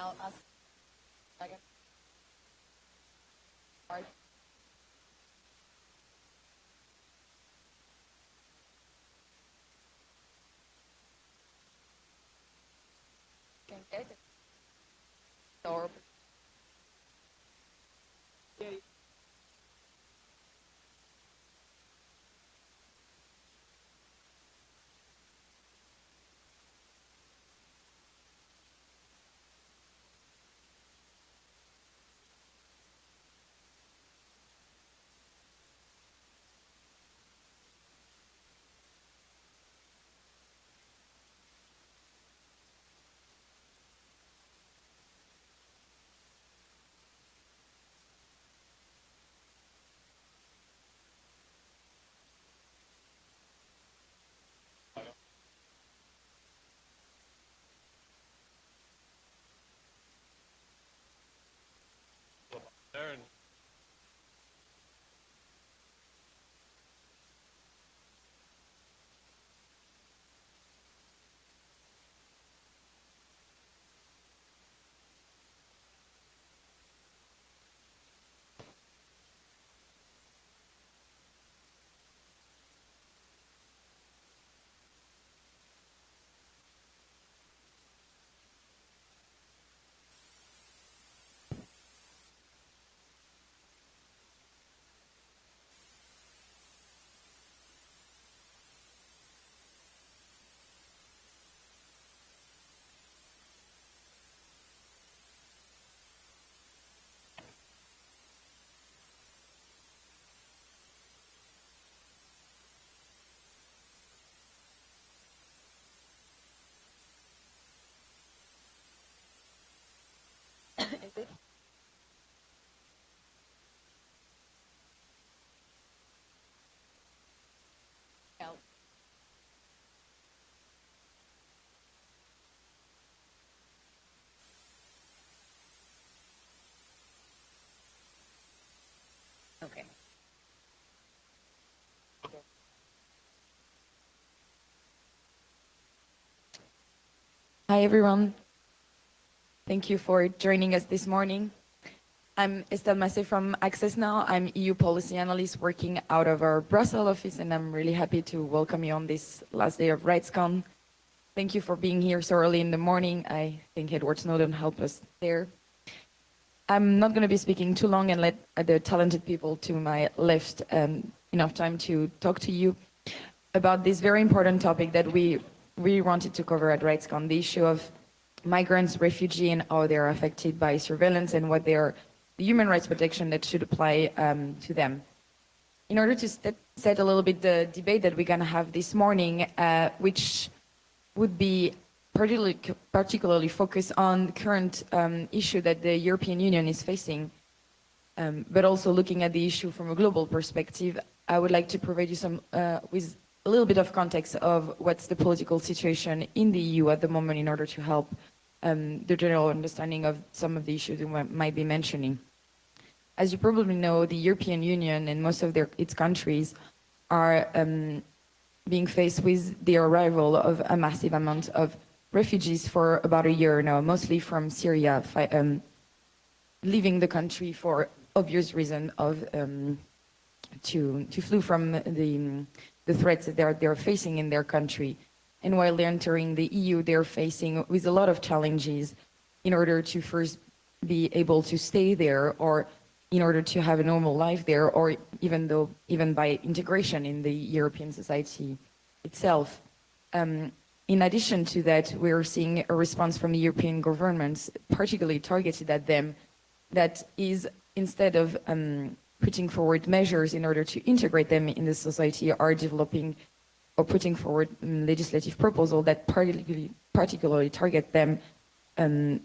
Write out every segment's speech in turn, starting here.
I'll ask like a can get it or Darren. is it help? Okay. Hi everyone. Thank you for joining us this morning. I'm Estelle Massé from Access Now. I'm EU policy analyst working out of our Brussels office, and I'm really happy to welcome you on this last day of RightsCon. Thank you for being here so early in the morning. I think Edward Snowden helped us there. I'm not going to be speaking too long and let the talented people to my left enough time to talk to you about this very important topic that we really wanted to cover at RightsCon, the issue of migrants, refugees, and how they're affected by surveillance and what the human rights protection that should apply to them. In order to set a little bit the debate that we're going to have this morning, which would be particularly focused on the current issue that the European Union is facing, but also looking at the issue from a global perspective, I would like to provide you some with a little bit of context of what's the political situation in the EU at the moment in order to help the general understanding of some of the issues we might be mentioning. As you probably know, the European Union and most of its countries are being faced with the arrival of a massive amount of refugees for about a year now, mostly from Syria, leaving the country for obvious reason of to flee from the threats that they're facing in their country. And while they're entering the EU, they're facing with a lot of challenges in order to first be able to stay there, or in order to have a normal life there, or even by integration in the European society itself. In addition to that, we're seeing a response from the European governments, particularly targeted at them, that is, instead of putting forward measures in order to integrate them in the society, are developing or putting forward legislative proposals that particularly target them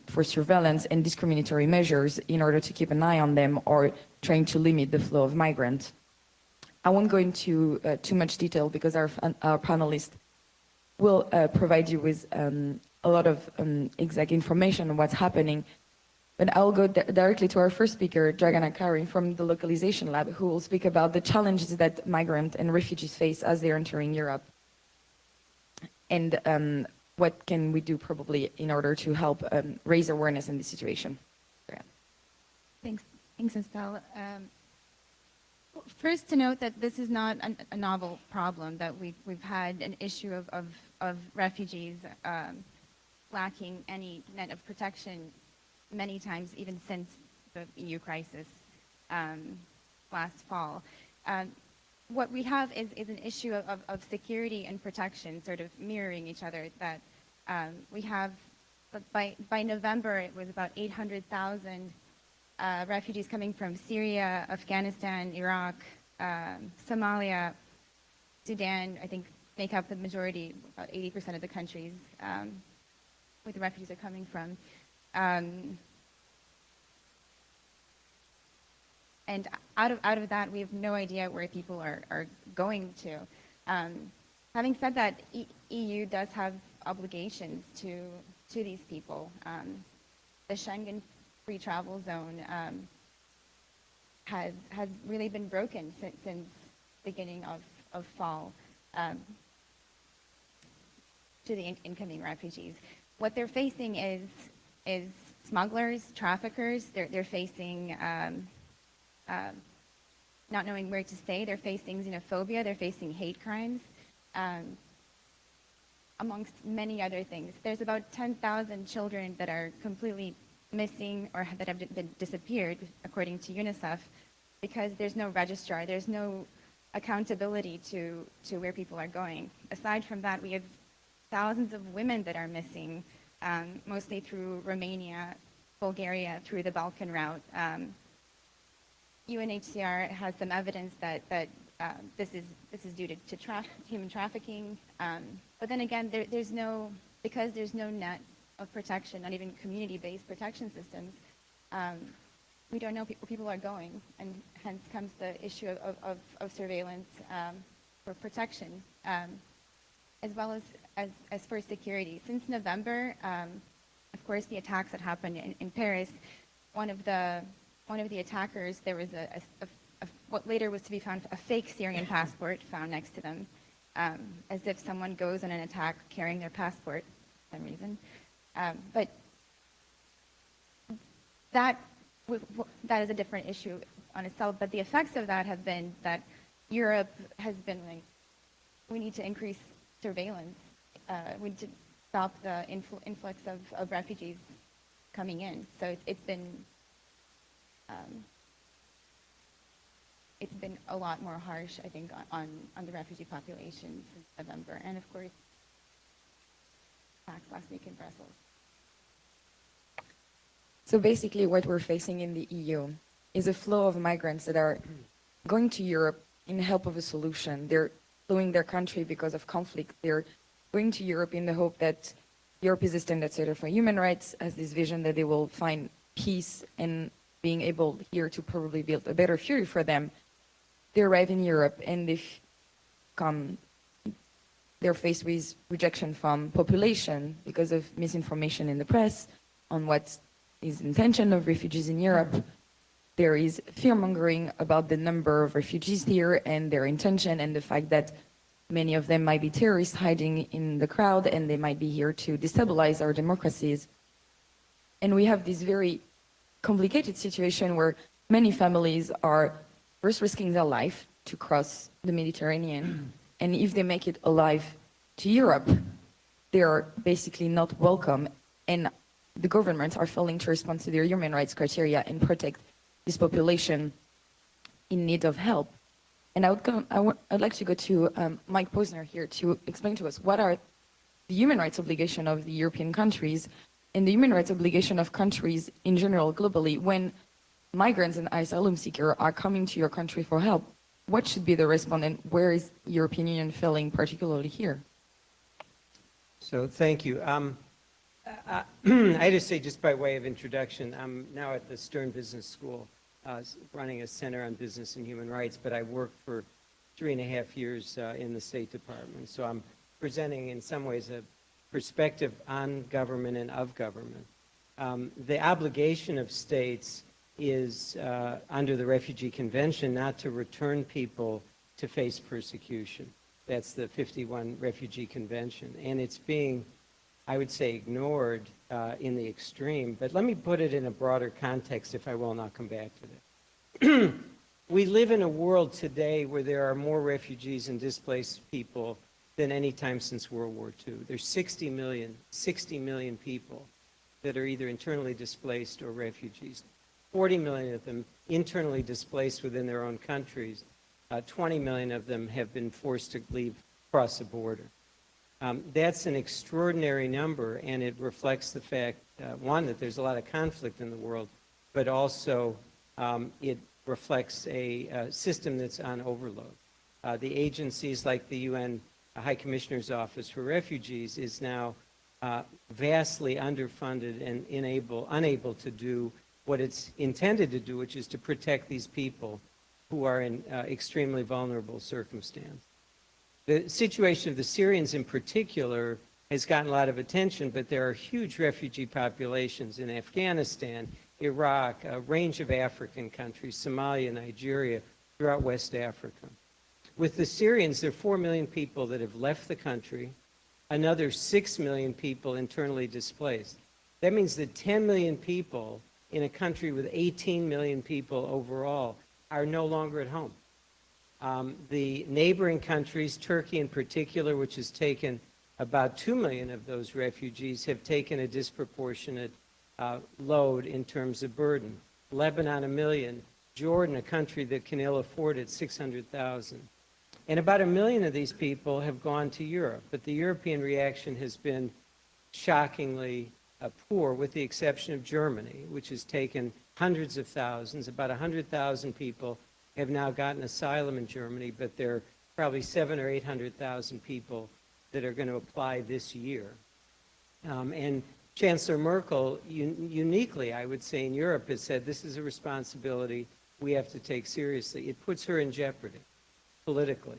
for surveillance and discriminatory measures in order to keep an eye on them or trying to limit the flow of migrants. I won't go into too much detail because our panelists will provide you with a lot of exact information on what's happening. But I'll go directly to our first speaker, Dragana Kari from the Localization Lab, who will speak about the challenges that migrants and refugees face as they're entering Europe. And what can we do probably in order to help raise awareness in this situation? Yeah. Thanks, Estelle. First, to note that this is not a novel problem, that we've had an issue of refugees lacking any net of protection many times, even since the EU crisis last fall. What we have is an issue of security and protection sort of mirroring each other, that we have, by November, it was about 800,000 refugees coming from Syria, Afghanistan, Iraq, Somalia, Sudan, I think make up the majority, about 80% of the countries where the refugees are coming from. And out of that, we have no idea where people are going to. Having said that, EU does have obligations to these people. The Schengen free travel zone has really been broken since beginning of fall to the incoming refugees. What they're facing is smugglers, traffickers. They're facing not knowing where to stay. They're facing xenophobia. They're facing hate crimes, amongst many other things. There's about 10,000 children that are completely missing or that have been disappeared, according to UNICEF, because there's no registrar. There's no accountability to where people are going. Aside from that, we have thousands of women that are missing, mostly through Romania, Bulgaria, through the Balkan route. UNHCR has some evidence that this is due to human trafficking, but then again, because there's no net of protection, not even community-based protection systems. We don't know where people are going, and hence comes the issue of surveillance for protection, as well as for security. Since November, of course, the attacks that happened in Paris, one of the attackers, there was what later was to be found, a fake Syrian passport found next to them, as if someone goes on an attack carrying their passport for some reason. But that is a different issue on itself. But the effects of that have been that Europe has been like, we need to increase surveillance. We need to stop the influx of refugees coming in. So it's been a lot more harsh, I think, on the refugee population since November. And of course, attacks last week in Brussels. So basically what we're facing in the EU is a flow of migrants that are going to Europe in help of a solution. They're fleeing their country because of conflict. They're going to Europe in the hope that Europe is a standard setter for human rights, has this vision that they will find peace and being able here to probably build a better future for them. They arrive in Europe and they're faced with rejection from population because of misinformation in the press on what is the intention of refugees in Europe. There is fear-mongering about the number of refugees here and their intention, and the fact that many of them might be terrorists hiding in the crowd and they might be here to destabilize our democracies. And we have this very complicated situation where many families are first risking their life to cross the Mediterranean, and if they make it alive to Europe, they are basically not welcome, and the governments are failing to respond to their human rights criteria and protect this population in need of help. And I'd like to go to Mike Posner here to explain to us what are the human rights obligation of the European countries and the human rights obligation of countries in general globally when migrants and asylum seekers are coming to your country for help. What should be the response, and where is European Union failing particularly here? So thank you. I just say, just by way of introduction, I'm now at the Stern Business School, running a center on business and human rights, but I worked for 3.5 years in the State Department. So I'm presenting in some ways a perspective on government and of government. The obligation of states is under the Refugee Convention not to return people to face persecution. That's the 51 Refugee Convention. And it's being I would say, ignored in the extreme. But let me put it in a broader context, if I will, and I'll come back to that. We live in a world today where there are more refugees and displaced people than any time since World War II. There's 60 million people that are either internally displaced or refugees. 40 million of them internally displaced within their own countries. 20 million of them have been forced to leave across the border. That's an extraordinary number, and it reflects the fact, one, that there's a lot of conflict in the world, but also it reflects a system that's on overload. The agencies like the UN High Commissioner's Office for Refugees is now vastly underfunded and unable to do what it's intended to do, which is to protect these people who are in extremely vulnerable circumstances. The situation of the Syrians in particular has gotten a lot of attention, but there are huge refugee populations in Afghanistan, Iraq, a range of African countries, Somalia, Nigeria, throughout West Africa. With the Syrians, there are 4 million people that have left the country, another 6 million people internally displaced. That means that 10 million people in a country with 18 million people overall are no longer at home. The neighboring countries, Turkey in particular, which has taken about 2 million of those refugees, have taken a disproportionate load in terms of burden. Lebanon, 1 million. Jordan, a country that can ill afford it, 600,000. And about 1 million of these people have gone to Europe. But the European reaction has been shockingly poor, with the exception of Germany, which has taken hundreds of thousands. About 100,000 people have now gotten asylum in Germany, but there are probably 700,000 or 800,000 people that are going to apply this year. And Chancellor Merkel, uniquely, I would say, in Europe, has said this is a responsibility we have to take seriously. It puts her in jeopardy politically.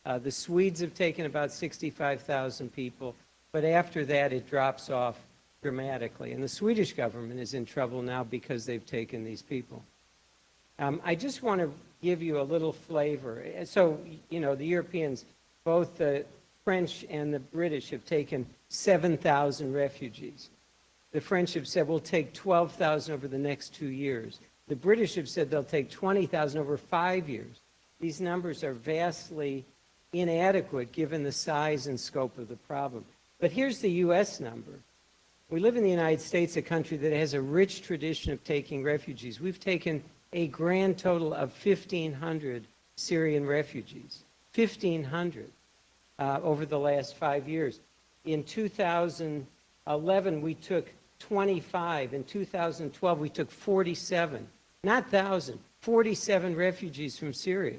The Swedes have taken about 65,000 people, but after that it drops off dramatically. And the Swedish government is in trouble now because they've taken these people. I just want to give you a little flavor. So, you know, the Europeans, both the French and the British, have taken 7,000 refugees. The French have said, we'll take 12,000 over the next 2 years. The British have said they'll take 20,000 over 5 years. These numbers are vastly inadequate given the size and scope of the problem. But here's the U.S. number. We live in the United States, a country that has a rich tradition of taking refugees. We've taken a grand total of 1,500 Syrian refugees. 1,500 over the last 5 years. In 2011, we took 25. In 2012, we took 47. Not 1,000, 47 refugees from Syria.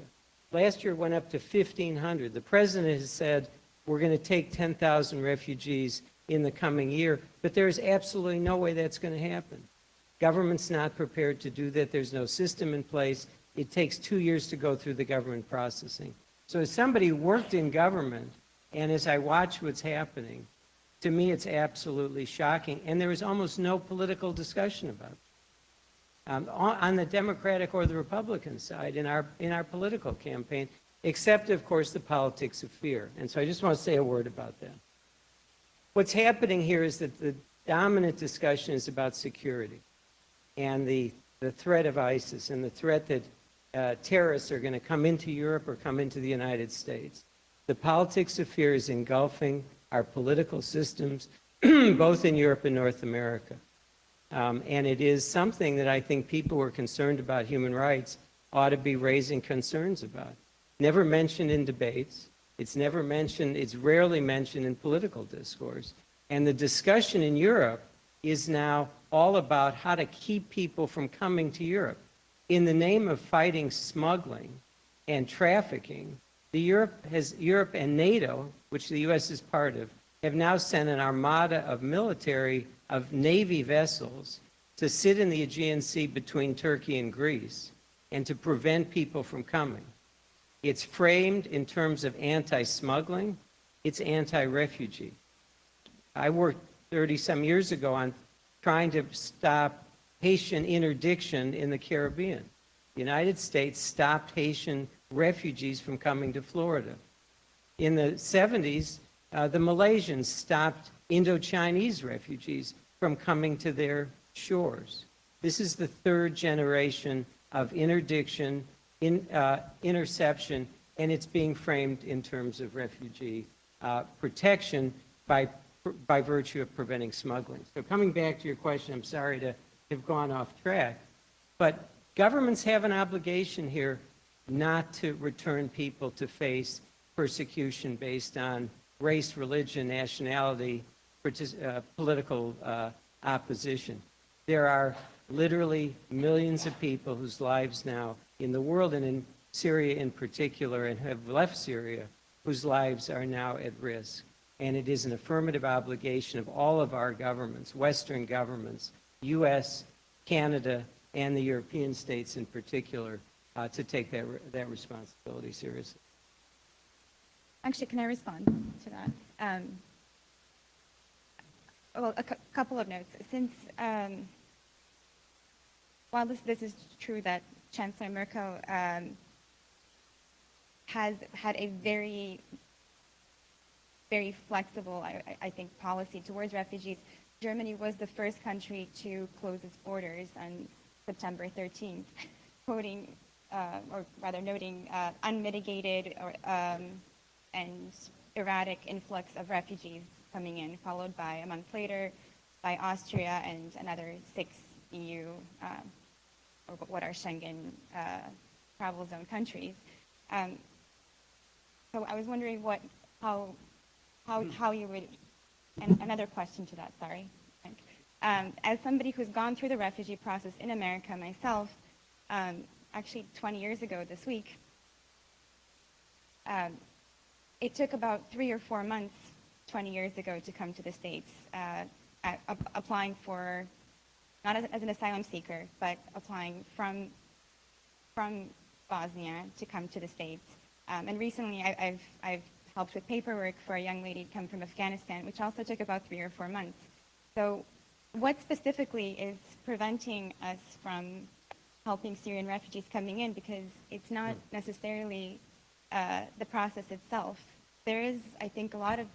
Last year, it went up to 1,500. The president has said we're going to take 10,000 refugees in the coming year, but there is absolutely no way that's going to happen. Government's not prepared to do that. There's no system in place. It takes 2 years to go through the government processing. So as somebody who worked in government, and as I watch what's happening, to me it's absolutely shocking, and there is almost no political discussion about it. On the Democratic or the Republican side in our political campaign, except, of course, the politics of fear. And so I just want to say a word about that. What's happening here is that the dominant discussion is about security and the threat of ISIS and the threat that terrorists are going to come into Europe or come into the United States. The politics of fear is engulfing our political systems, both in Europe and North America. And it is something that I think people who are concerned about human rights ought to be raising concerns about. Never mentioned in debates. It's never mentioned, it's rarely mentioned in political discourse. And the discussion in Europe is now all about how to keep people from coming to Europe. In the name of fighting smuggling and trafficking, Europe and NATO, which the U.S. is part of, have now sent an armada of Navy vessels to sit in the Aegean Sea between Turkey and Greece and to prevent people from coming. It's framed in terms of anti-smuggling. It's anti-refugee. I worked 30-some years ago on trying to stop Haitian interdiction in the Caribbean. The United States stopped Haitian refugees from coming to Florida. In the 70s, the Malaysians stopped Indo-Chinese refugees from coming to their shores. This is the third generation of interdiction, interception, and it's being framed in terms of refugee protection by virtue of preventing smuggling. So coming back to your question, I'm sorry to have gone off track, but governments have an obligation here not to return people to face persecution based on race, religion, nationality, political opposition. There are literally millions of people whose lives now in the world and in Syria in particular, and have left Syria, whose lives are now at risk. And it is an affirmative obligation of all of our governments, Western governments, U.S., Canada, and the European states in particular, to take that responsibility seriously. Actually, can I respond to that? Well, a couple of notes. Since, while this is true that Chancellor Merkel has had a very, very flexible, I think, policy towards refugees, Germany was the first country to close its borders on September 13th, quoting, or rather noting, unmitigated and erratic influx of refugees coming in, followed by, a month later, by Austria and another 6 EU, or what are Schengen travel zone countries. So I was wondering how you would, and another question to that, sorry. As somebody who's gone through the refugee process in America myself, actually 20 years ago this week, it took about 3 or 4 months 20 years ago to come to the States, applying for, not as an asylum seeker, but applying from Bosnia to come to the States. And recently I've helped with paperwork for a young lady to come from Afghanistan, which also took about 3 or 4 months. So what specifically is preventing us from helping Syrian refugees coming in? Because it's not necessarily the process itself. There is, I think, a lot of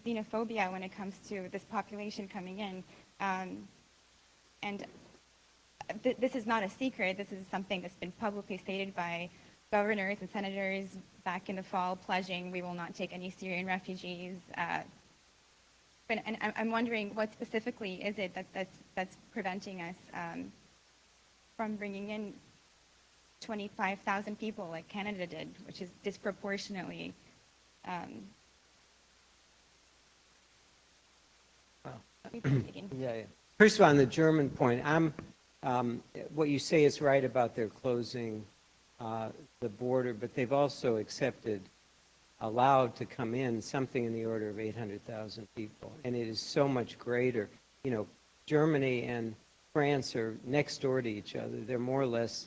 xenophobia when it comes to this population coming in. And this is not a secret. This is something that's been publicly stated by governors and senators back in the fall, pledging we will not take any Syrian refugees. And I'm wondering what specifically is it that's preventing us from bringing in 25,000 people like Canada did, which is disproportionately. Yeah. First of all, on the German point, what you say is right about their closing the border, but they've also allowed to come in something in the order of 800,000 people, and it is so much greater. You know, Germany and France are next door to each other. They're more or less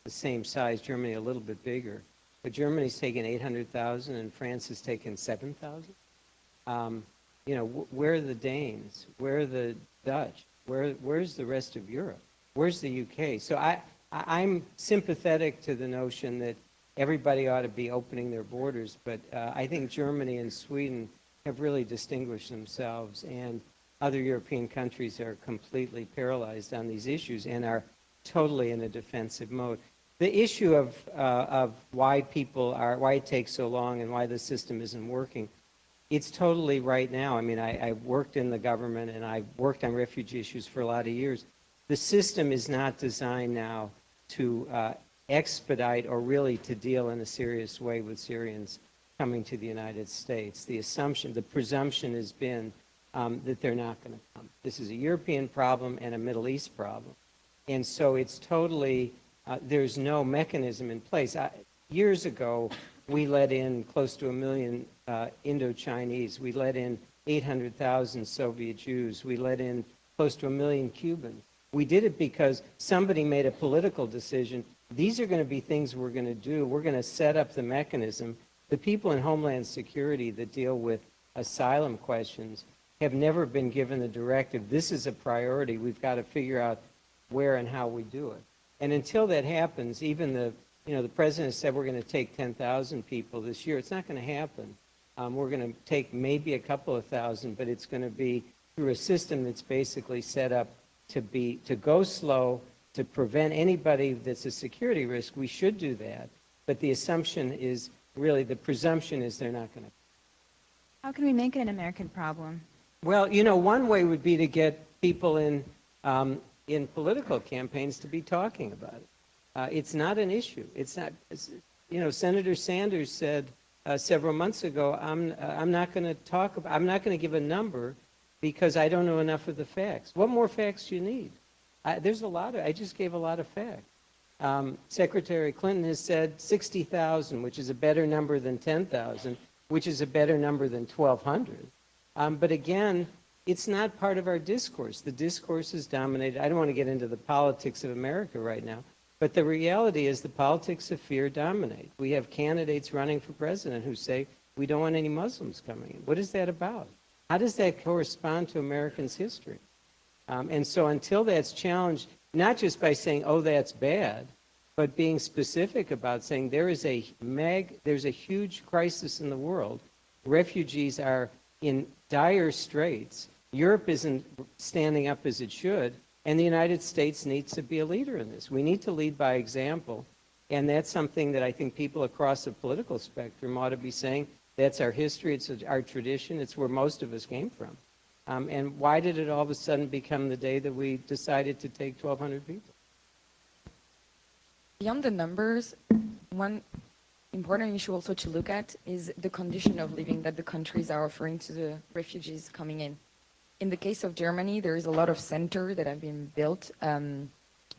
the same size. Germany a little bit bigger, but Germany's taken 800,000 and France has taken 7,000. You know, where are the Danes? Where are the Dutch? Where's the rest of Europe? Where's the UK? So I'm sympathetic to the notion that everybody ought to be opening their borders, but I think Germany and Sweden have really distinguished themselves, and other European countries are completely paralyzed on these issues and are totally in a defensive mode. The issue of why it takes so long and why the system isn't working, it's totally right now. I mean, I worked in the government and I've worked on refugee issues for a lot of years. The system is not designed now to expedite or really to deal in a serious way with Syrians coming to the United States. The presumption has been that they're not going to come. This is a European problem and a Middle East problem. And so it's totally, there's no mechanism in place. Years ago, we let in close to 1 million Indo-Chinese. We let in 800,000 Soviet Jews. We let in close to 1 million Cubans. We did it because somebody made a political decision. These are going to be things we're going to do. We're going to set up the mechanism. The people in Homeland Security that deal with asylum questions have never been given the directive, this is a priority. We've got to figure out where and how we do it. And until that happens, even the president said we're going to take 10,000 people this year. It's not going to happen We're going to take maybe a couple of thousand, but it's going to be through a system that's basically set up to go slow, to prevent anybody that's a security risk. We should do that. But the assumption is, really, the presumption is they're not going to. How can we make it an American problem? Well, one way would be to get people in political campaigns to be talking about it. It's not an issue. It's not. Senator Sanders said several months ago, I'm not going to talk about. I'm not going to give a number because I don't know enough of the facts. What more facts do you need? There's a lot of. I just gave a lot of facts. Secretary Clinton has said 60,000, which is a better number than 10,000, which is a better number than 1,200. But again, it's not part of our discourse. The discourse is dominated. I don't want to get into the politics of America right now, but the reality is the politics of fear dominate. We have candidates running for president who say, we don't want any Muslims coming in. What is that about? How does that correspond to Americans' history? And so until that's challenged, not just by saying, oh, that's bad, but being specific about saying there's a huge crisis in the world. Refugees are in dire straits. Europe isn't standing up as it should, and the United States needs to be a leader in this. We need to lead by example, and that's something that I think people across the political spectrum ought to be saying. That's our history, it's our tradition, it's where most of us came from. And why did it all of a sudden become the day that we decided to take 1,200 people? Beyond the numbers, one important issue also to look at is the condition of living that the countries are offering to the refugees coming in. In the case of Germany, there is a lot of centers that have been built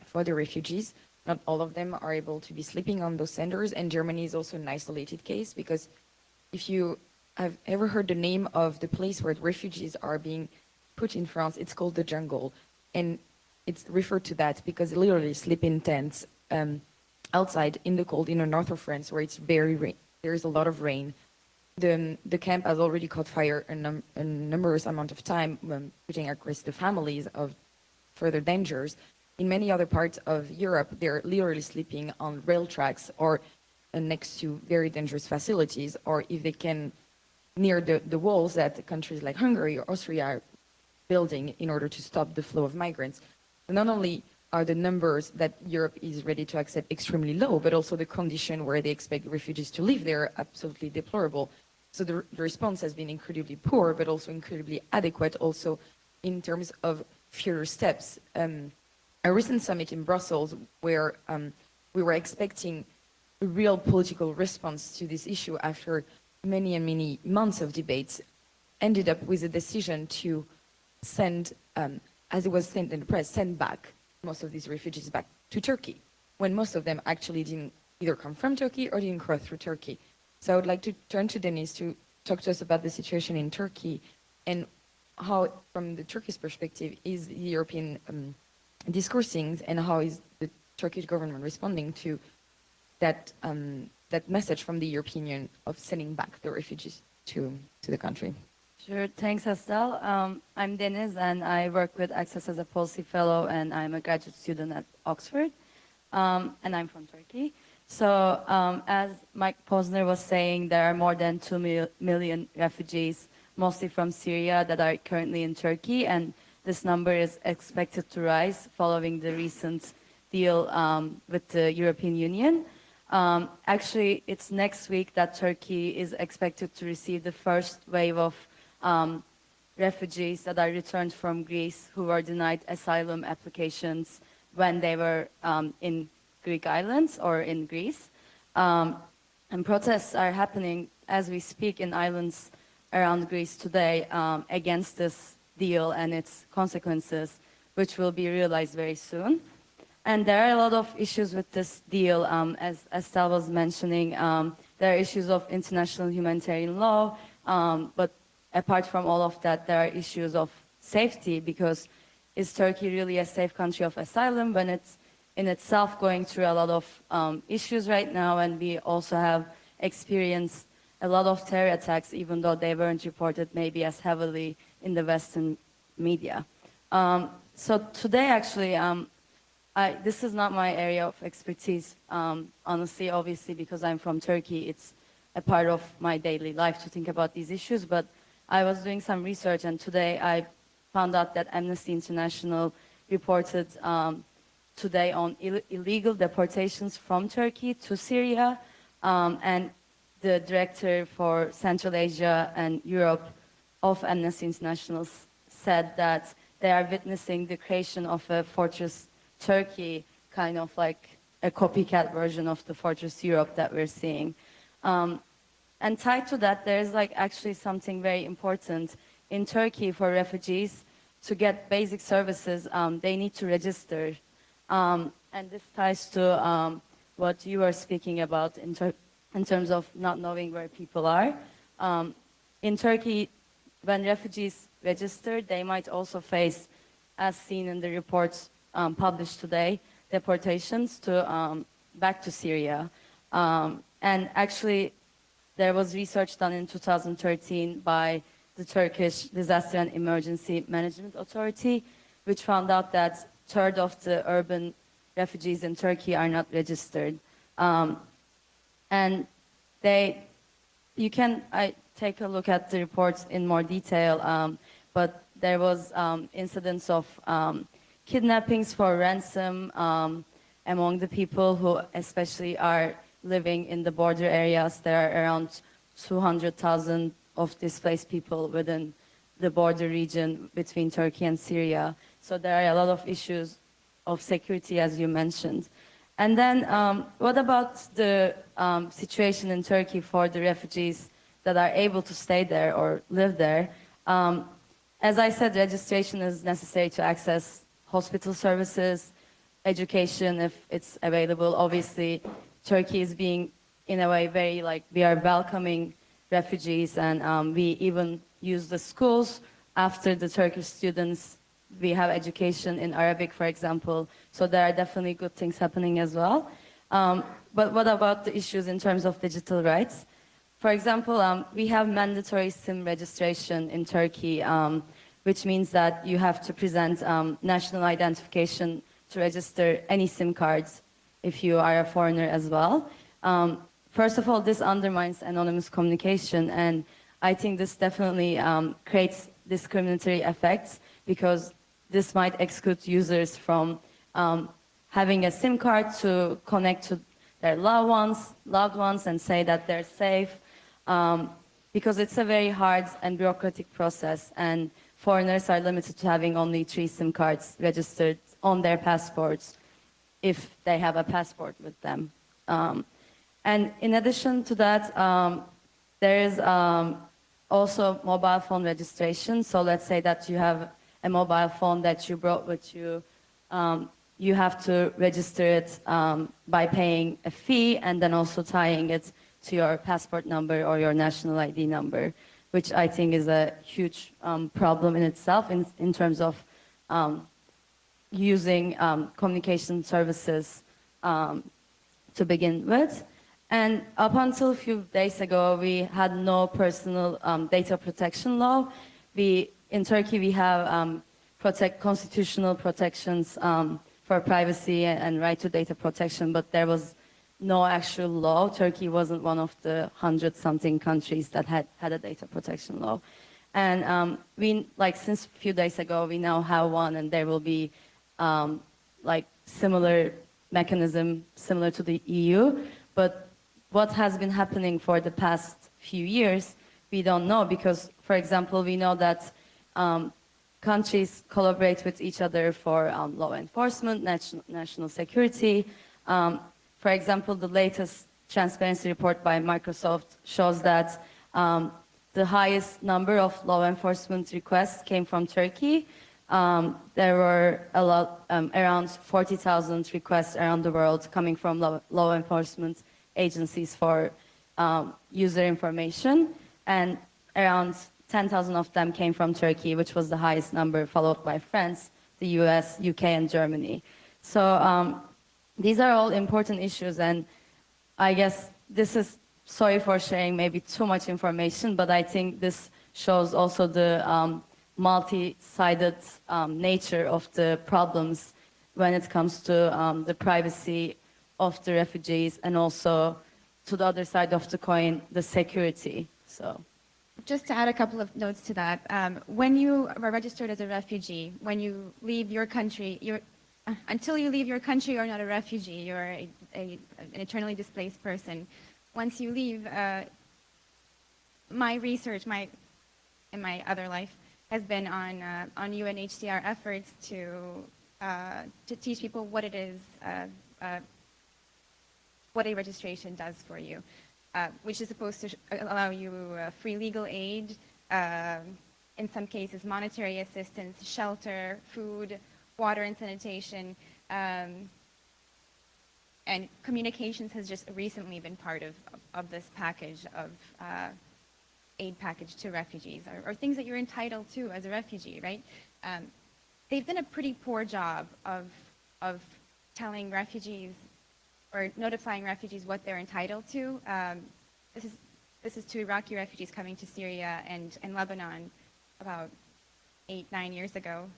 for the refugees. Not all of them are able to be sleeping on those centers, and Germany is also an isolated case because if you have ever heard the name of the place where refugees are being put in France, it's called the jungle. And it's referred to that because they literally sleep in tents outside in the cold in the north of France where it's very there is a lot of rain. The camp has already caught fire a numerous amount of time, putting at risk the families of further dangers. In many other parts of Europe, they're literally sleeping on rail tracks or next to very dangerous facilities, or if they can, near the walls that countries like Hungary or Austria are building in order to stop the flow of migrants. And not only are the numbers that Europe is ready to accept extremely low, but also the condition where they expect refugees to live there absolutely deplorable. So the response has been incredibly poor, but also incredibly adequate also in terms of future steps. A recent summit in Brussels where we were expecting a real political response to this issue after many and many months of debates ended up with a decision to send, as it was sent in the press, send back most of these refugees back to Turkey, when most of them actually didn't either come from Turkey or didn't cross through Turkey. So I would like to turn to Denise to talk to us about the situation in Turkey and how, from the Turkish perspective, is the European discoursing and how is the Turkish government responding to that that message from the European Union of sending back the refugees to the country. Sure, thanks Estelle. I'm Deniz and I work with Access as a policy fellow and I'm a graduate student at Oxford and I'm from Turkey. So as Mike Posner was saying, there are more than 2 million refugees, mostly from Syria, that are currently in Turkey, and this number is expected to rise following the recent deal with the European Union. Actually, it's next week that Turkey is expected to receive the first wave of refugees that are returned from Greece who were denied asylum applications when they were in Greek islands or in Greece. And protests are happening as we speak in islands around Greece today against this deal and its consequences, which will be realized very soon. And there are a lot of issues with this deal, as Estelle was mentioning. There are issues of international humanitarian law, but apart from all of that, there are issues of safety, because is Turkey really a safe country of asylum when it's in itself going through a lot of issues right now, and we also have experienced a lot of terror attacks, even though they weren't reported maybe as heavily in the Western media. So today, actually, this is not my area of expertise, honestly, obviously, because I'm from Turkey. It's a part of my daily life to think about these issues. But I was doing some research, and today I found out that Amnesty International reported today on illegal deportations from Turkey to Syria, and the director for Central Asia and Europe of Amnesty International said that they are witnessing the creation of a Fortress Turkey, kind of like a copycat version of the Fortress Europe that we're seeing. And tied to that, there's like actually something very important. In Turkey, for refugees to get basic services, they need to register. And this ties to what you were speaking about in terms of not knowing where people are. In Turkey, when refugees register, they might also face, as seen in the reports published today, deportations to back to Syria. And actually, there was research done in 2013 by the Turkish Disaster and Emergency Management Authority, which found out that a third of the urban refugees in Turkey are not registered. And I take a look at the reports in more detail, but there was incidents of kidnappings for ransom among the people who especially are living in the border areas. There are around 200,000 of displaced people within the border region between Turkey and Syria. So there are a lot of issues of security, as you mentioned. And then what about the situation in Turkey for the refugees that are able to stay there or live there? As I said, registration is necessary to access hospital services, education if it's available. Obviously, Turkey is being, in a way, very like, we are welcoming refugees, and we even use the schools after the Turkish students. We have education in Arabic, for example, so there are definitely good things happening as well. But what about the issues in terms of digital rights? For example, we have mandatory SIM registration in Turkey, which means that you have to present national identification to register any SIM cards if you are a foreigner as well. First of all, this undermines anonymous communication, and I think this definitely creates discriminatory effects, because this might exclude users from having a SIM card to connect to their loved ones and say that they're safe, because it's a very hard and bureaucratic process, and foreigners are limited to having only 3 SIM cards registered on their passports if they have a passport with them. And in addition to that, there is also mobile phone registration. So let's say that you have a mobile phone that you brought with you. You have to register it by paying a fee and then also tying it to your passport number or your national ID number, which I think is a huge problem in itself in terms of using communication services to begin with. And up until a few days ago, we had no personal data protection law. In Turkey, we have constitutional protections for privacy and right to data protection, but there was no actual law. Turkey wasn't one of the 100-something countries that had a data protection law. And since a few days ago, we now have one, and there will be similar mechanism similar to the EU. But what has been happening for the past few years, we don't know, because, for example, we know that countries collaborate with each other for law enforcement, national security. For example, the latest transparency report by Microsoft shows that the highest number of law enforcement requests came from Turkey. There were around 40,000 requests around the world coming from law enforcement agencies for user information, and around 10,000 of them came from Turkey, which was the highest number, followed by France, the US, UK, and Germany. So these are all important issues, and I guess this is, sorry for sharing maybe too much information, but I think this shows also the multi-sided nature of the problems when it comes to the privacy of the refugees, and also to the other side of the coin, the security. So. Just to add a couple of notes to that, when you are registered as a refugee, when you leave your country, until you leave your country, you're not a refugee. You're an eternally displaced person. Once you leave, my research, in my other life, has been on UNHCR efforts to teach people what it is, what a registration does for you. Which is supposed to allow you free legal aid, in some cases monetary assistance, shelter, food, water and sanitation, and communications has just recently been part of this package of aid package to refugees, or things that you're entitled to as a refugee, right? They've done a pretty poor job of telling refugees or notifying refugees what they're entitled to. This is to Iraqi refugees coming to Syria and Lebanon about 8-9 years ago,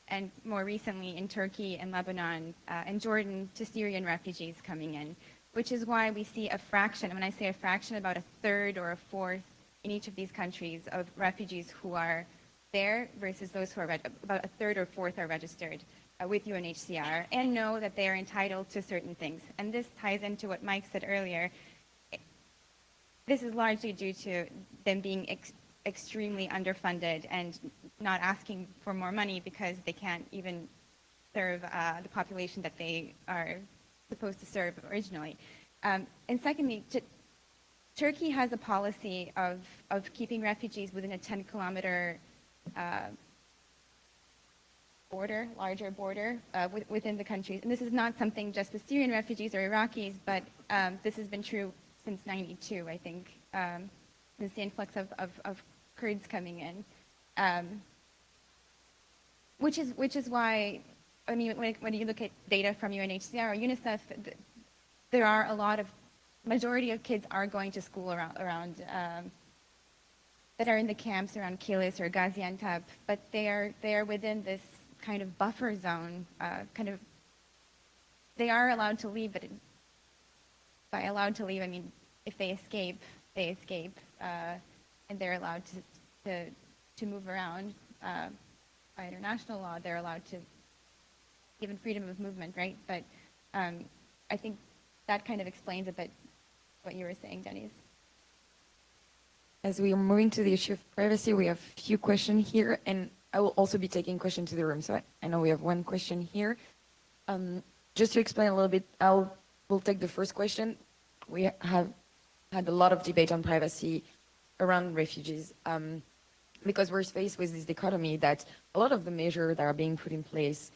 and more recently in Turkey and Lebanon and Jordan to Syrian refugees coming in, which is why we see a fraction, and when I say a fraction, about a third or a fourth in each of these countries of refugees who are there versus those who are, about a third or fourth are registered with UNHCR and know that they are entitled to certain things. And this ties into what Mike said earlier. This is largely due to them being extremely underfunded and not asking for more money because they can't even serve the population that they are supposed to serve originally. And secondly, Turkey has a policy of keeping refugees within a 10-kilometer border, larger border within the countries. And this is not something just with Syrian refugees or Iraqis, but this has been true since '92, I think, since the influx of Kurds coming in. Which is why, I mean, when you look at data from UNHCR or UNICEF, there are a lot of, majority of kids are going to school around that are in the camps around Kilis or Gaziantep, but they are within this kind of buffer zone, they are allowed to leave, but by allowed to leave, I mean, if they escape, and they're allowed to move around. By international law, they're allowed to, given freedom of movement, right? But I think that kind of explains a bit what you were saying, Denise. As we are moving to the issue of privacy, we have a few questions here, and I will also be taking questions to the room. So I know we have one question here. Just to explain a little bit, we'll take the first question. We have had a lot of debate on privacy around refugees because we're faced with this dichotomy that a lot of the measures that are being put in place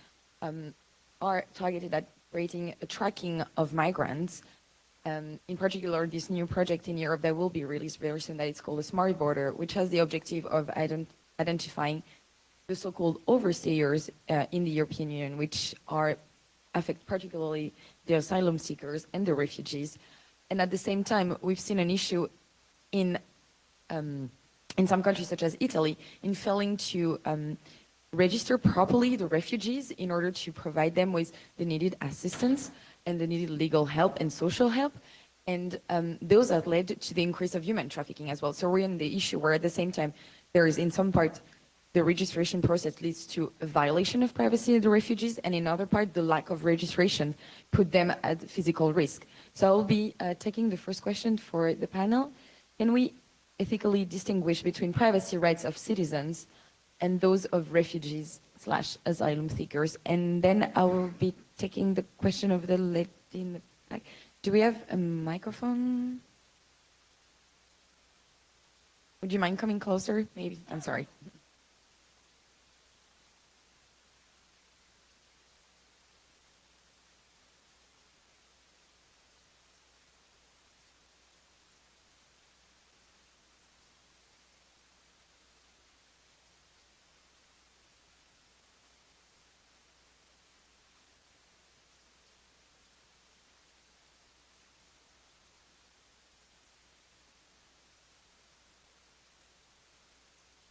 are targeted at creating a tracking of migrants. In particular, this new project in Europe that will be released very soon, that it's called the Smart Border, which has the objective of identifying the so-called overstayers in the European Union, which affect particularly the asylum seekers and the refugees. And at the same time, we've seen an issue in some countries such as Italy in failing to register properly the refugees in order to provide them with the needed assistance and the needed legal help and social help. And those have led to the increase of human trafficking as well. So we're in the issue where at the same time, there is in some part, the registration process leads to a violation of privacy of the refugees, and in other part, the lack of registration put them at physical risk. So I'll be taking the first question for the panel. Can we ethically distinguish between privacy rights of citizens and those of refugees/asylum seekers? And then I will be taking the question of the lady in the back. Do we have a microphone? Would you mind coming closer? Maybe. I'm sorry.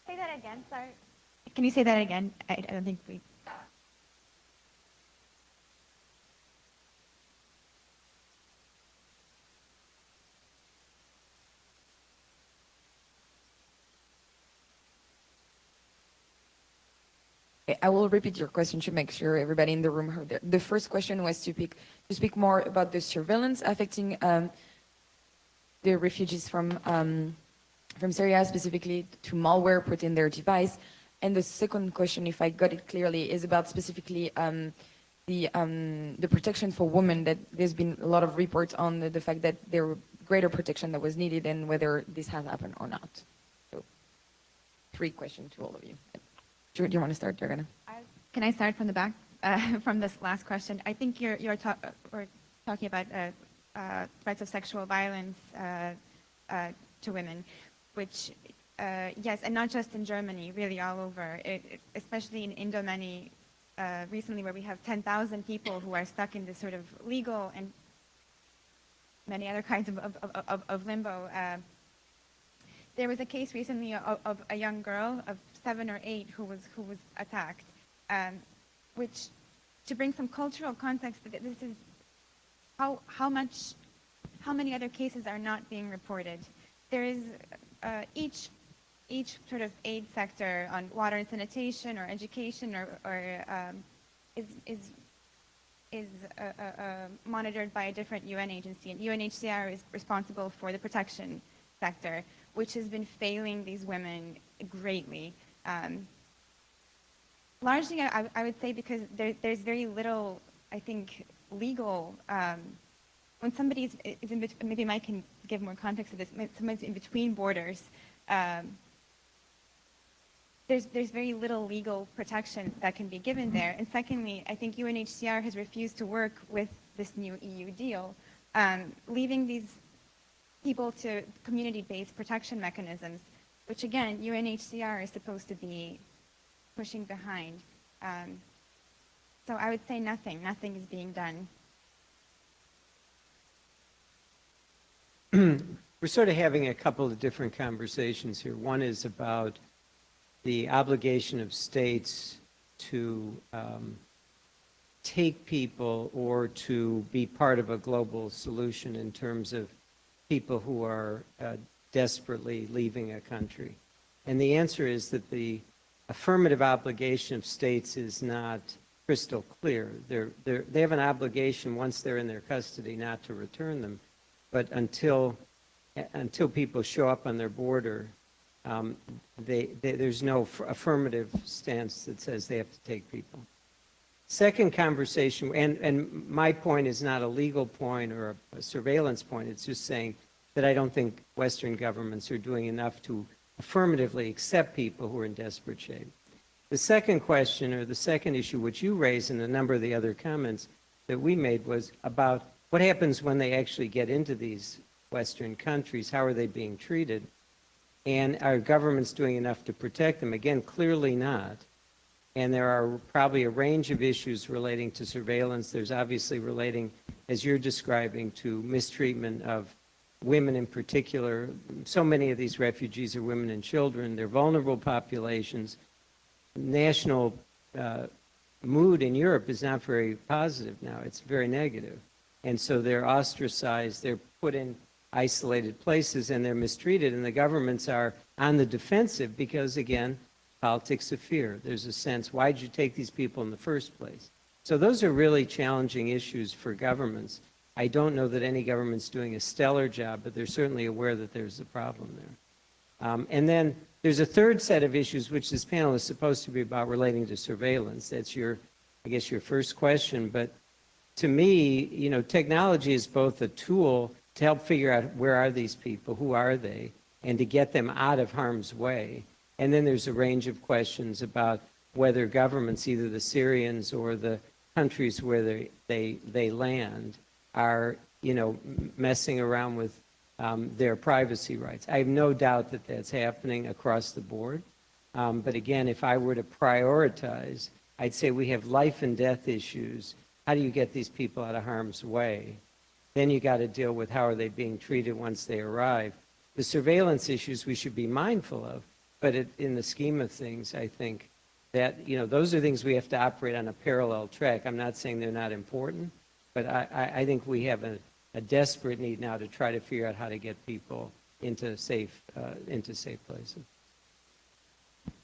Say that again, sorry. Can you say that again? I don't think we... I will repeat your question to make sure everybody in the room heard it. The first question was to speak more about the surveillance affecting the refugees from Syria, specifically to malware put in their device. And the second question, if I got it clearly, is about specifically the protection for women, that there's been a lot of reports on the fact that there were greater protection that was needed and whether this has happened or not. So 3 questions to all of you. Do you want to start, Jagana? Can I start from the back, from this last question? I think we're talking about threats of sexual violence to women, which, yes, and not just in Germany, really all over, especially in Indo-Mani recently, where we have 10,000 people who are stuck in this sort of legal and many other kinds of limbo. There was a case recently of a young girl of 7 or 8 who was attacked, which, to bring some cultural context, this is how many other cases are not being reported. There is each sort of aid sector on water and sanitation or education is monitored by a different UN agency, and UNHCR is responsible for the protection sector, which has been failing these women greatly. Largely, I would say because there's very little, I think, legal, when somebody is in between, maybe Mike can give more context to this, someone's in between borders, there's very little legal protection that can be given there. And secondly, I think UNHCR has refused to work with this new EU deal, leaving these people to community-based protection mechanisms, which again, UNHCR is supposed to be pushing behind. So I would say nothing is being done. We're sort of having a couple of different conversations here. One is about the obligation of states to take people or to be part of a global solution in terms of people who are desperately leaving a country. And the answer is that the affirmative obligation of states is not crystal clear. They have an obligation once they're in their custody not to return them, but until people show up on their border, there's no affirmative stance that says they have to take people. Second conversation, and my point is not a legal point or a surveillance point, it's just saying that I don't think Western governments are doing enough to affirmatively accept people who are in desperate shape. The second question, or the second issue, which you raised and a number of the other comments that we made, was about what happens when they actually get into these Western countries. How are they being treated? And are governments doing enough to protect them? Again, clearly not. And there are probably a range of issues relating to surveillance. There's obviously relating, as you're describing, to mistreatment of women in particular. So many of these refugees are women and children. They're vulnerable populations. National mood in Europe is not very positive now. It's very negative. And so they're ostracized. They're put in isolated places and they're mistreated. And the governments are on the defensive because, again, politics of fear. There's a sense, why'd you take these people in the first place? So those are really challenging issues for governments. I don't know that any government's doing a stellar job, but they're certainly aware that there's a problem there. And then there's a third set of issues, which this panel is supposed to be about, relating to surveillance. That's I guess, your first question. But to me, technology is both a tool to help figure out where are these people, who are they, and to get them out of harm's way. And then there's a range of questions about whether governments, either the Syrians or the countries where they land, are messing around with their privacy rights. I have no doubt that that's happening across the board. But again, if I were to prioritize, I'd say we have life and death issues. How do you get these people out of harm's way? Then you got to deal with how are they being treated once they arrive. The surveillance issues we should be mindful of. But in the scheme of things, I think that, those are things we have to operate on a parallel track. I'm not saying they're not important, but I think we have a desperate need now to try to figure out how to get people into safe places.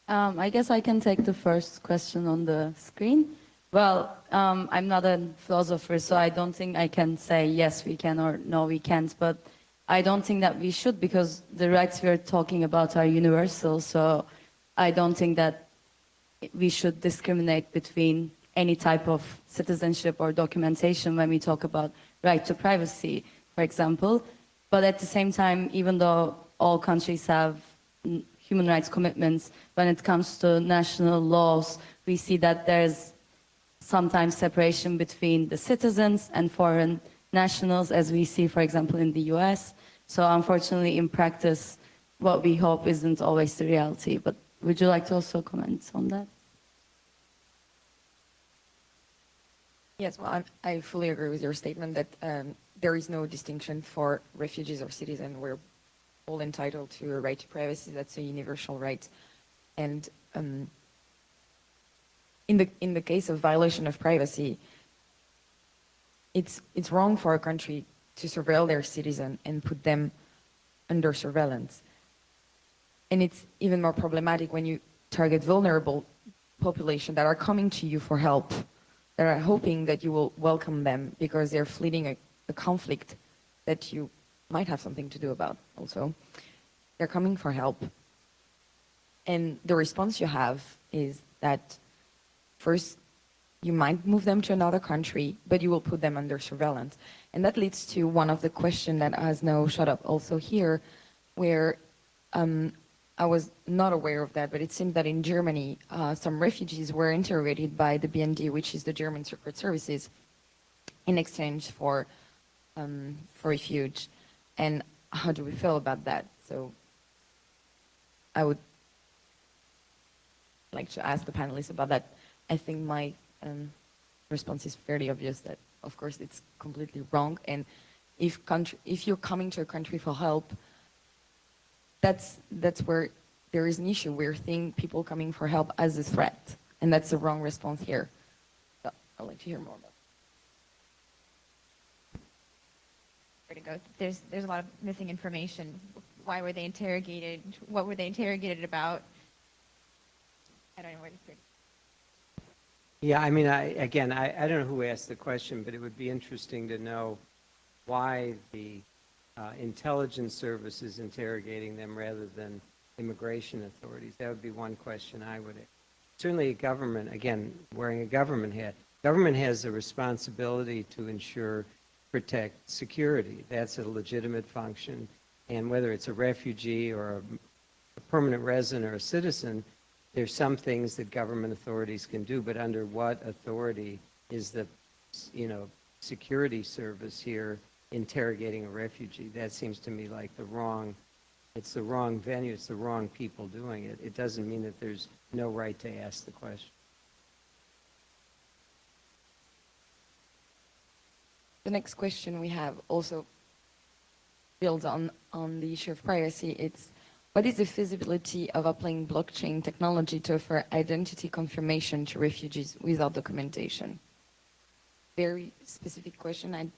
I guess I can take the first question on the screen. Well, I'm not a philosopher, so I don't think I can say yes, we can or no, we can't. But I don't think that we should because the rights we're talking about are universal. So I don't think that we should discriminate between any type of citizenship or documentation when we talk about right to privacy, for example. But at the same time, even though all countries have human rights commitments, when it comes to national laws, we see that there's sometimes separation between the citizens and foreign nationals, as we see, for example, in the US. So unfortunately, in practice, what we hope isn't always the reality. But would you like to also comment on that? Yes, well, I fully agree with your statement that there is no distinction for refugees or citizens. We're all entitled to a right to privacy. That's a universal right. And in the case of violation of privacy, it's wrong for a country to surveil their citizen and put them under surveillance. And it's even more problematic when you target vulnerable population that are coming to you for help, that are hoping that you will welcome them because they're fleeing a conflict that you might have something to do about also. They're coming for help. And the response you have is that first, you might move them to another country, but you will put them under surveillance. And that leads to one of the questions that has now shut up also here, where I was not aware of that, but it seems that in Germany, some refugees were interrogated by the BND, which is the German Secret Services, in exchange for refuge. And how do we feel about that? So I would like to ask the panelists about that. I think my response is fairly obvious that, of course, it's completely wrong. And if you're coming to a country for help, that's where there is an issue. We're seeing people coming for help as a threat, and that's the wrong response here. So I'd like to hear more about that. Where to go? There's a lot of missing information. Why were they interrogated? What were they interrogated about? I don't know where to start. Yeah, I mean, I don't know who asked the question, but it would be interesting to know why the intelligence service is interrogating them rather than immigration authorities. That would be one question I would ask. Certainly a government, again, wearing a government hat, government has a responsibility to ensure, protect security. That's a legitimate function. And whether it's a refugee or a permanent resident or a citizen, there's some things that government authorities can do, but under what authority is the, security service here interrogating a refugee? That seems to me like it's the wrong venue, it's the wrong people doing it. It doesn't mean that there's no right to ask the question. The next question we have also builds on the issue of privacy. It's, what is the feasibility of applying blockchain technology to offer identity confirmation to refugees without documentation? Very specific question.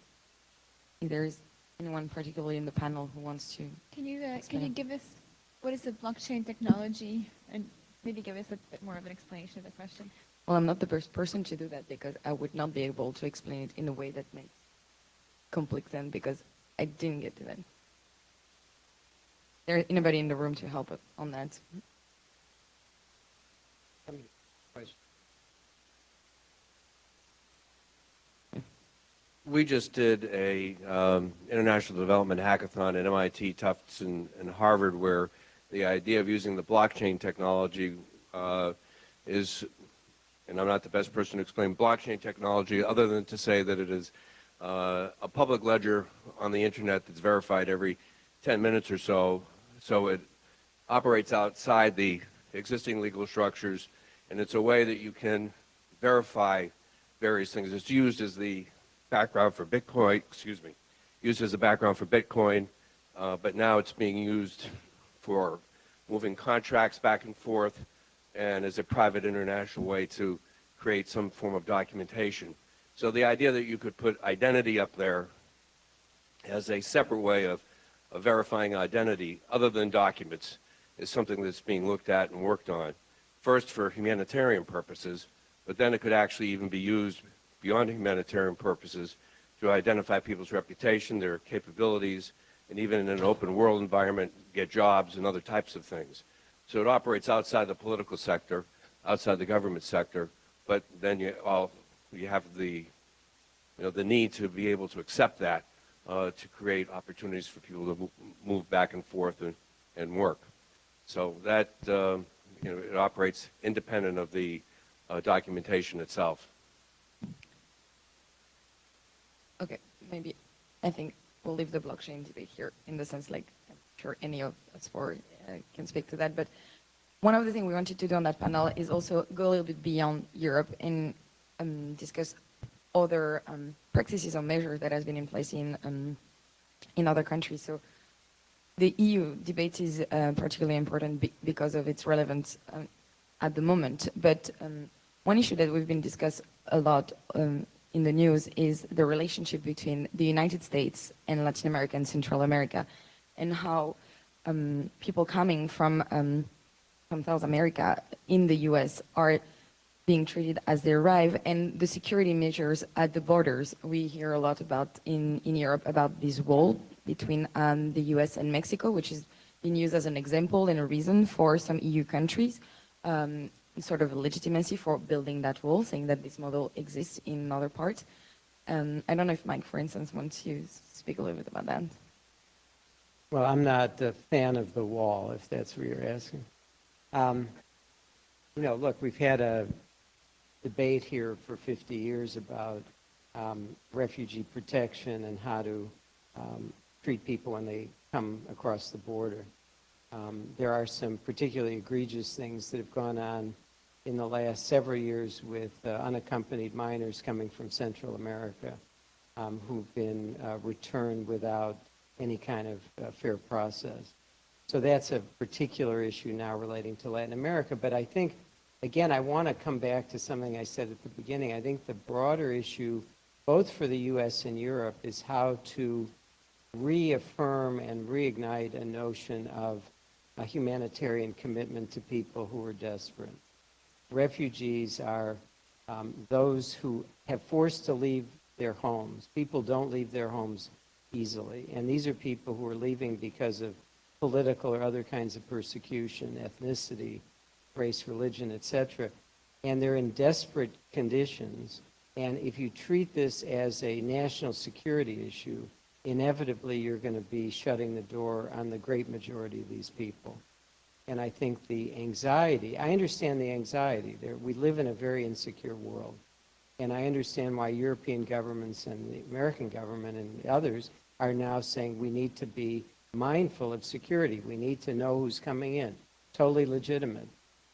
If there is anyone particularly in the panel who wants to. Can you give us what is the blockchain technology, and maybe give us a bit more of an explanation of the question? Well, I'm not the best person to do that because I would not be able to explain it in a way that makes complete sense because I didn't get to that. There anybody in the room to help on that? We just did a international development hackathon at MIT, Tufts, and Harvard, where the idea of using the blockchain technology is, and I'm not the best person to explain blockchain technology other than to say that it is a public ledger on the internet that's verified every 10 minutes or so. So it operates outside the existing legal structures, and it's a way that you can verify various things. It's used as the background for Bitcoin, but now it's being used for moving contracts back and forth and as a private international way to create some form of documentation. So the idea that you could put identity up there as a separate way of verifying identity other than documents is something that's being looked at and worked on. first for humanitarian purposes, but then it could actually even be used beyond humanitarian purposes to identify people's reputation, their capabilities, and even in an open world environment, get jobs and other types of things. So it operates outside the political sector, outside the government sector, but then you have the need to be able to accept that to create opportunities for people to move back and forth and work. So that it operates independent of the documentation itself. Okay, maybe I think we'll leave the blockchain debate here in the sense like I'm sure any of us four can speak to that. But one of the things we wanted to do on that panel is also go a little bit beyond Europe and discuss other practices or measures that has been in place in other countries. So the EU debate is particularly important because of its relevance at the moment. But one issue that we've been discussed a lot in the news is the relationship between the United States and Latin America and Central America, and how people coming from South America in the U.S. are being treated as they arrive, and the security measures at the borders. We hear a lot about in Europe about this wall between the U.S. and Mexico, which is being used as an example and a reason for some EU countries, sort of a legitimacy for building that wall, saying that this model exists in other parts. I don't know if Mike, for instance, wants to speak a little bit about that. Well, I'm not a fan of the wall, if that's what you're asking. Look, we've had a debate here for 50 years about refugee protection and how to treat people when they come across the border. There are some particularly egregious things that have gone on in the last several years with unaccompanied minors coming from Central America who've been returned without any kind of fair process. So that's a particular issue now relating to Latin America. But I think, again, I want to come back to something I said at the beginning. I think the broader issue, both for the U.S. and Europe, is how to reaffirm and reignite a notion of a humanitarian commitment to people who are desperate. Refugees are those who have forced to leave their homes. People don't leave their homes easily. And these are people who are leaving because of political or other kinds of persecution, ethnicity, race, religion, etc. And they're in desperate conditions. And if you treat this as a national security issue, inevitably you're going to be shutting the door on the great majority of these people. And I think the anxiety, I understand the anxiety. We live in a very insecure world. And I understand why European governments and the American government and others are now saying we need to be mindful of security. We need to know who's coming in. Totally legitimate.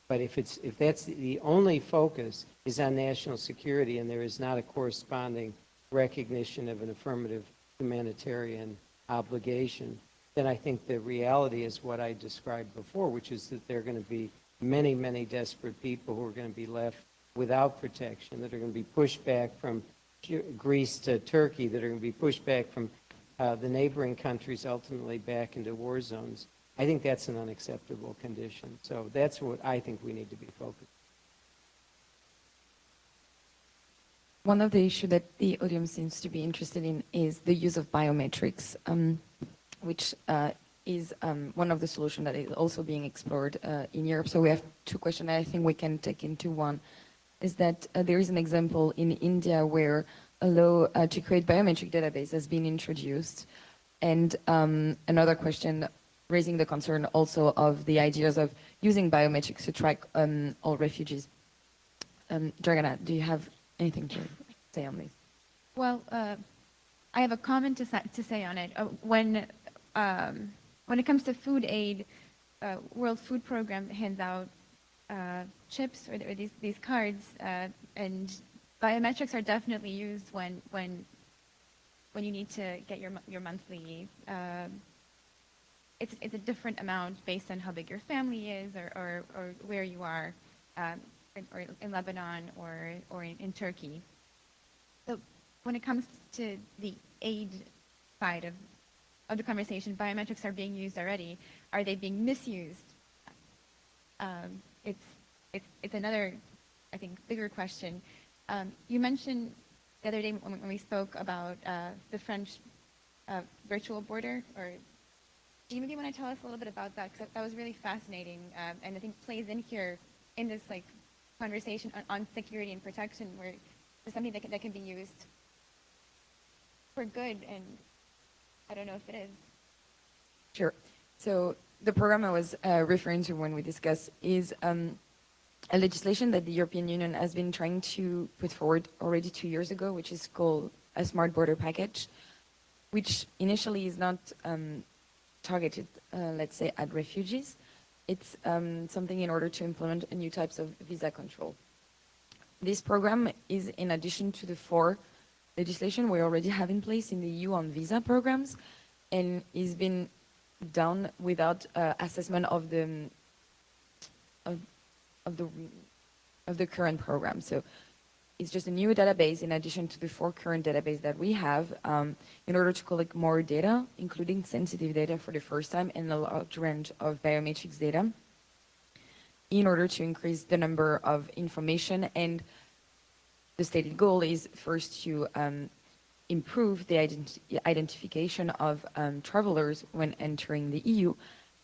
But if that's the only focus is on national security and there is not a corresponding recognition of an affirmative humanitarian obligation, then I think the reality is what I described before, which is that there are going to be many, many desperate people who are going to be left without protection, that are going to be pushed back from Greece to Turkey, that are going to be pushed back from the neighboring countries ultimately back into war zones. I think that's an unacceptable condition. So that's what I think we need to be focused on. One of the issues that the audience seems to be interested in is the use of biometrics, which is one of the solutions that is also being explored in Europe. So we have two questions I think we can take into one. Is that there is an example in India where a law to create biometric database has been introduced. And another question raising the concern also of the ideas of using biometrics to track all refugees. Dragana, do you have anything to say on this? Well, I have a comment to say on it. When it comes to food aid, World Food Program hands out chips or these cards, and biometrics are definitely used when you need to get your monthly. It's a different amount based on how big your family is or where you are, or in Lebanon or in Turkey. So when it comes to the aid side of the conversation, biometrics are being used already. Are they being misused? it's another, I think, bigger question. You mentioned the other day when we spoke about the French virtual border, or do you maybe want to tell us a little bit about that? Because that was really fascinating, and I think plays in here in this like conversation on security and protection, where it's something that can be used for good, and I don't know if it is. Sure. So the program I was referring to when we discussed is a legislation that the European Union has been trying to put forward already 2 years ago, which is called a smart border package, which initially is not targeted, let's say, at refugees. It's something in order to implement a new types of visa control. This program is in addition to the 4 legislation we already have in place in the EU on visa programs, and is been done without assessment of the current program. So it's just a new database in addition to the 4 current databases that we have, in order to collect more data, including sensitive data for the first time, and a large range of biometrics data, in order to increase the number of information. And the stated goal is first to improve the identification of travelers when entering the EU,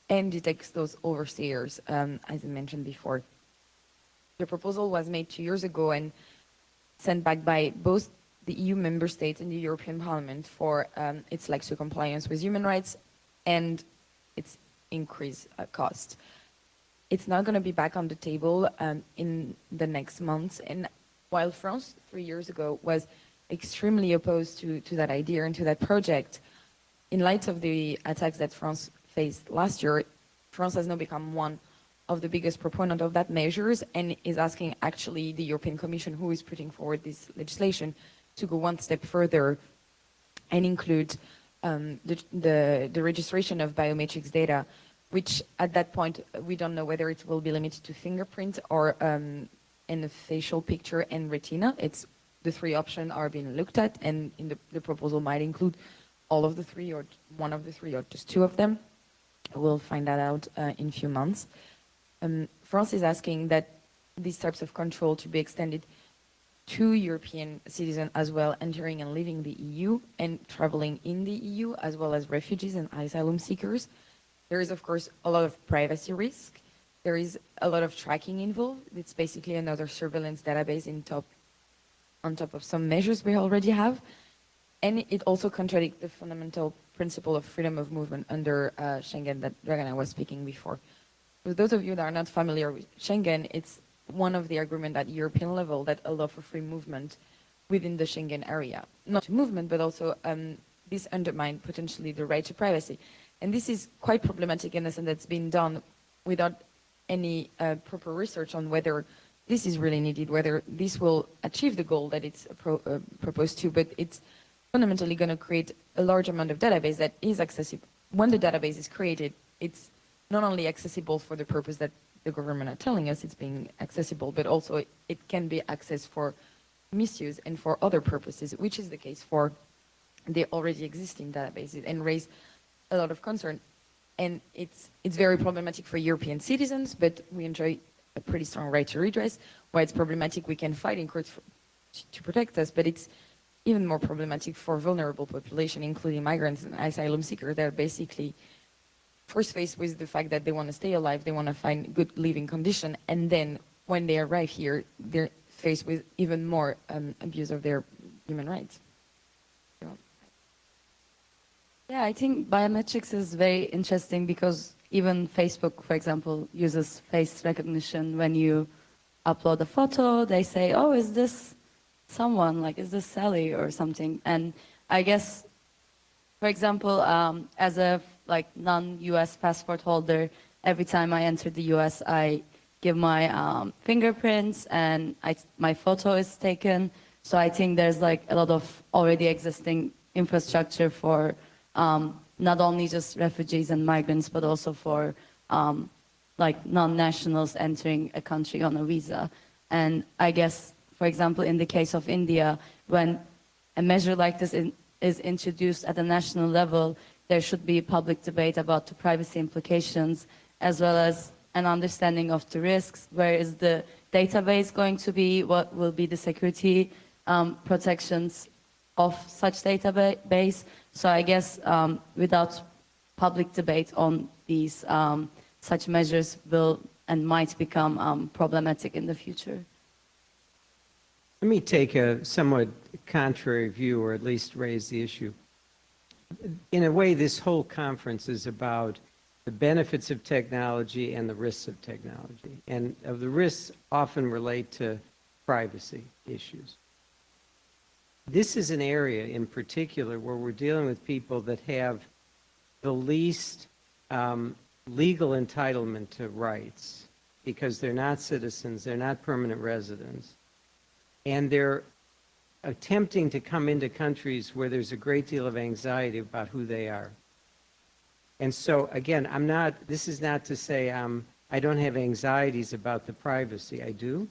and detect those overstayers, as I mentioned before. The proposal was made 2 years ago and sent back by both the EU member states and the European Parliament for its lack of compliance with human rights and its increased cost. It's now going to be back on the table in the next months. And while France 3 years ago was extremely opposed to that idea and to that project, in light of the attacks that France faced last year, France has now become one of the biggest proponents of that measures, and is asking actually the European Commission, who is putting forward this legislation, to go one step further and include the registration of biometrics data, which at that point we don't know whether it will be limited to fingerprints or in the facial picture and retina. It's the 3 options are being looked at, and in the proposal might include all of the 3 or one of the 3 or just 2 of them. We'll find that out in a few months. France is asking that these types of control to be extended to European citizens as well, entering and leaving the EU and traveling in the EU, as well as refugees and asylum seekers. There is, of course, a lot of privacy risk. There is a lot of tracking involved. It's basically another surveillance database on top of some measures we already have. And it also contradicts the fundamental principle of freedom of movement under Schengen that Dragana was speaking before. For those of you that are not familiar with Schengen, it's one of the agreements at European level that allow for free movement within the Schengen area. Not movement, but also this undermines potentially the right to privacy. And this is quite problematic in the sense that it's been done without any proper research on whether this is really needed, whether this will achieve the goal that it's proposed to, but it's fundamentally going to create a large amount of database that is accessible. When the database is created, it's not only accessible for the purpose that the government are telling us it's being accessible, but also it can be accessed for misuse and for other purposes, which is the case for the already existing databases, and raise a lot of concern. And it's very problematic for European citizens, but we enjoy a pretty strong right to redress. Why it's problematic, we can fight in court to protect us, but it's even more problematic for vulnerable population, including migrants and asylum seekers. They're basically first faced with the fact that they want to stay alive, they want to find good living condition, and then when they arrive here, they're faced with even more abuse of their human rights. Yeah, I think biometrics is very interesting because even Facebook, for example, uses face recognition. When you upload a photo, they say, oh, is this someone, like, is this Sally or something? And I guess, for example, as a non-US passport holder, every time I enter the US, I give my fingerprints and my photo is taken. So I think there's like a lot of already existing infrastructure for not only just refugees and migrants, but also for like non-nationals entering a country on a visa. And I guess, for example, in the case of India, when a measure like this is introduced at a national level, there should be public debate about the privacy implications, as well as an understanding of the risks. Where is the database going to be? What will be the security protections of such database? So I guess without public debate on these, such measures will and might become problematic in the future. Let me take a somewhat contrary view, or at least raise the issue. In a way, this whole conference is about the benefits of technology and the risks of technology. And of the risks often relate to privacy issues. This is an area in particular where we're dealing with people that have the least legal entitlement to rights because they're not citizens, they're not permanent residents, and they're attempting to come into countries where there's a great deal of anxiety about who they are. And so, again, this is not to say I don't have anxieties about the privacy. I do.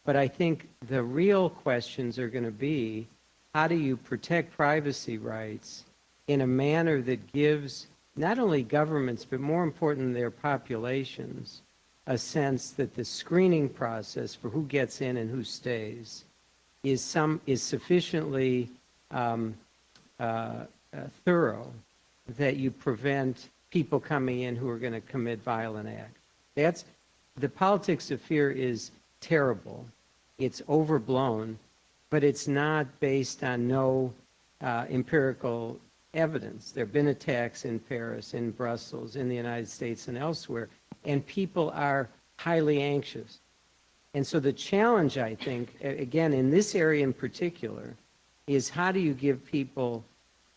But I think the real questions are going to be, how do you protect privacy rights in a manner that gives not only governments, but more important, their populations, a sense that the screening process for who gets in and who stays is sufficiently thorough that you prevent people coming in who are going to commit violent acts. The politics of fear is terrible. It's overblown, but it's not based on no empirical evidence. There have been attacks in Paris, in Brussels, in the United States, and elsewhere, and people are highly anxious. And so the challenge, I think, again, in this area in particular, is how do you give people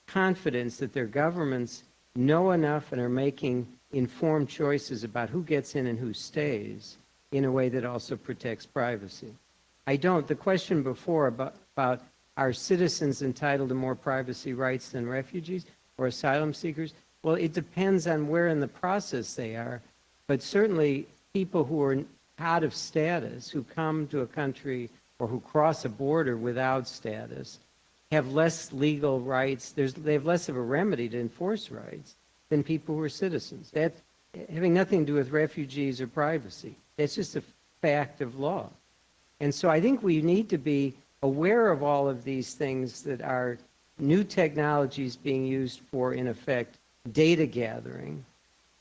confidence that their governments know enough and are making informed choices about who gets in and who stays in a way that also protects privacy. The question before about are citizens entitled to more privacy rights than refugees or asylum seekers? Well, it depends on where in the process they are, but certainly people who are out of status, who come to a country or who cross a border without status, have less legal rights. They have less of a remedy to enforce rights than people who are citizens. That having nothing to do with refugees or privacy. That's just a fact of law. And so I think we need to be aware of all of these things that are new technologies being used for, in effect, data gathering.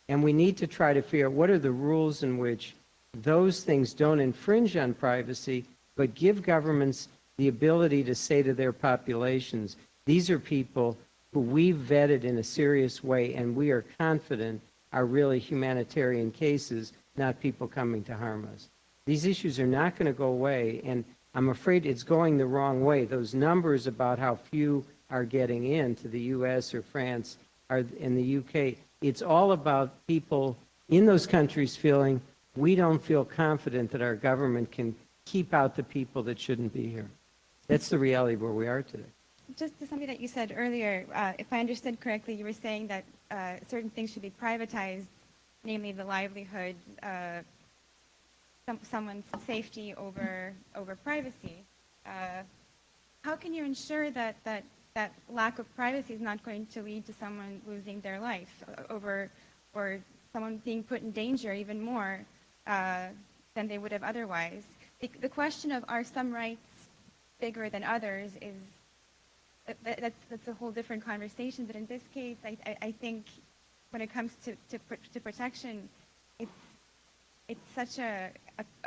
And we need to try to figure out what are the rules in which those things don't infringe on privacy, but give governments the ability to say to their populations, these are people who we've vetted in a serious way and we are confident are really humanitarian cases, not people coming to harm us. These issues are not going to go away, and I'm afraid it's going the wrong way. Those numbers about how few are getting into the U.S. or France or in the UK, it's all about people in those countries feeling we don't feel confident that our government can keep out the people that shouldn't be here. That's the reality where we are today. Just to something that you said earlier, if I understood correctly, you were saying that certain things should be privatized, namely the livelihood, someone's safety over privacy. How can you ensure that lack of privacy is not going to lead to someone losing their life or someone being put in danger even more than they would have otherwise? The question of are some rights bigger than others is that's a whole different conversation. But in this case, I think when it comes to protection, it's such a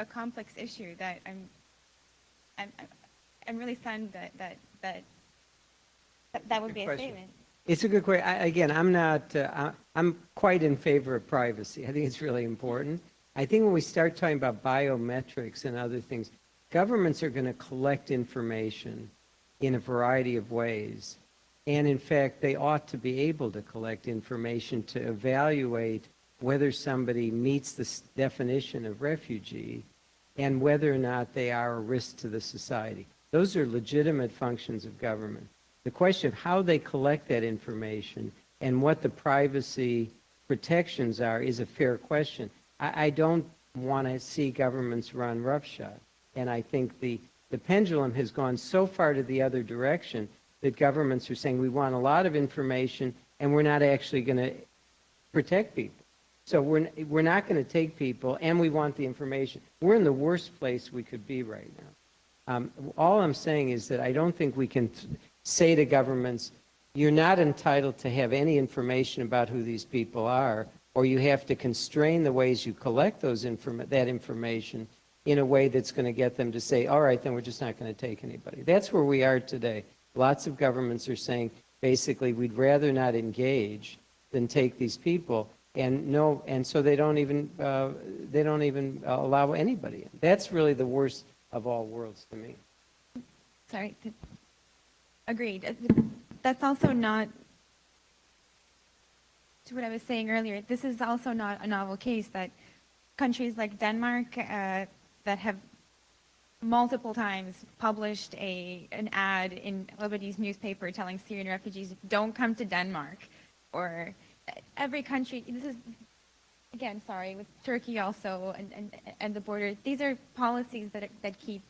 complex issue that I'm really stunned that would be a statement. It's a good question. Again, I'm quite in favor of privacy. I think it's really important. I think when we start talking about biometrics and other things, governments are going to collect information in a variety of ways. And in fact, they ought to be able to collect information to evaluate whether somebody meets the definition of refugee and whether or not they are a risk to the society. Those are legitimate functions of government. The question of how they collect that information and what the privacy protections are is a fair question. I don't want to see governments run roughshod. And I think the pendulum has gone so far to the other direction that governments are saying we want a lot of information and we're not actually going to protect people. So we're not going to take people, and we want the information. We're in the worst place we could be right now. All I'm saying is that I don't think we can say to governments, you're not entitled to have any information about who these people are, or you have to constrain the ways you collect that information in a way that's going to get them to say, all right, then we're just not going to take anybody. That's where we are today. Lots of governments are saying, basically, we'd rather not engage than take these people, and so they don't even allow anybody in. That's really the worst of all worlds to me. Sorry. Agreed. That's also not, to what I was saying earlier, this is also not a novel case that countries like Denmark that have multiple times published an ad in Lebanese newspaper telling Syrian refugees, don't come to Denmark. Or every country, this is, again, sorry, with Turkey also and the border, these are policies that keep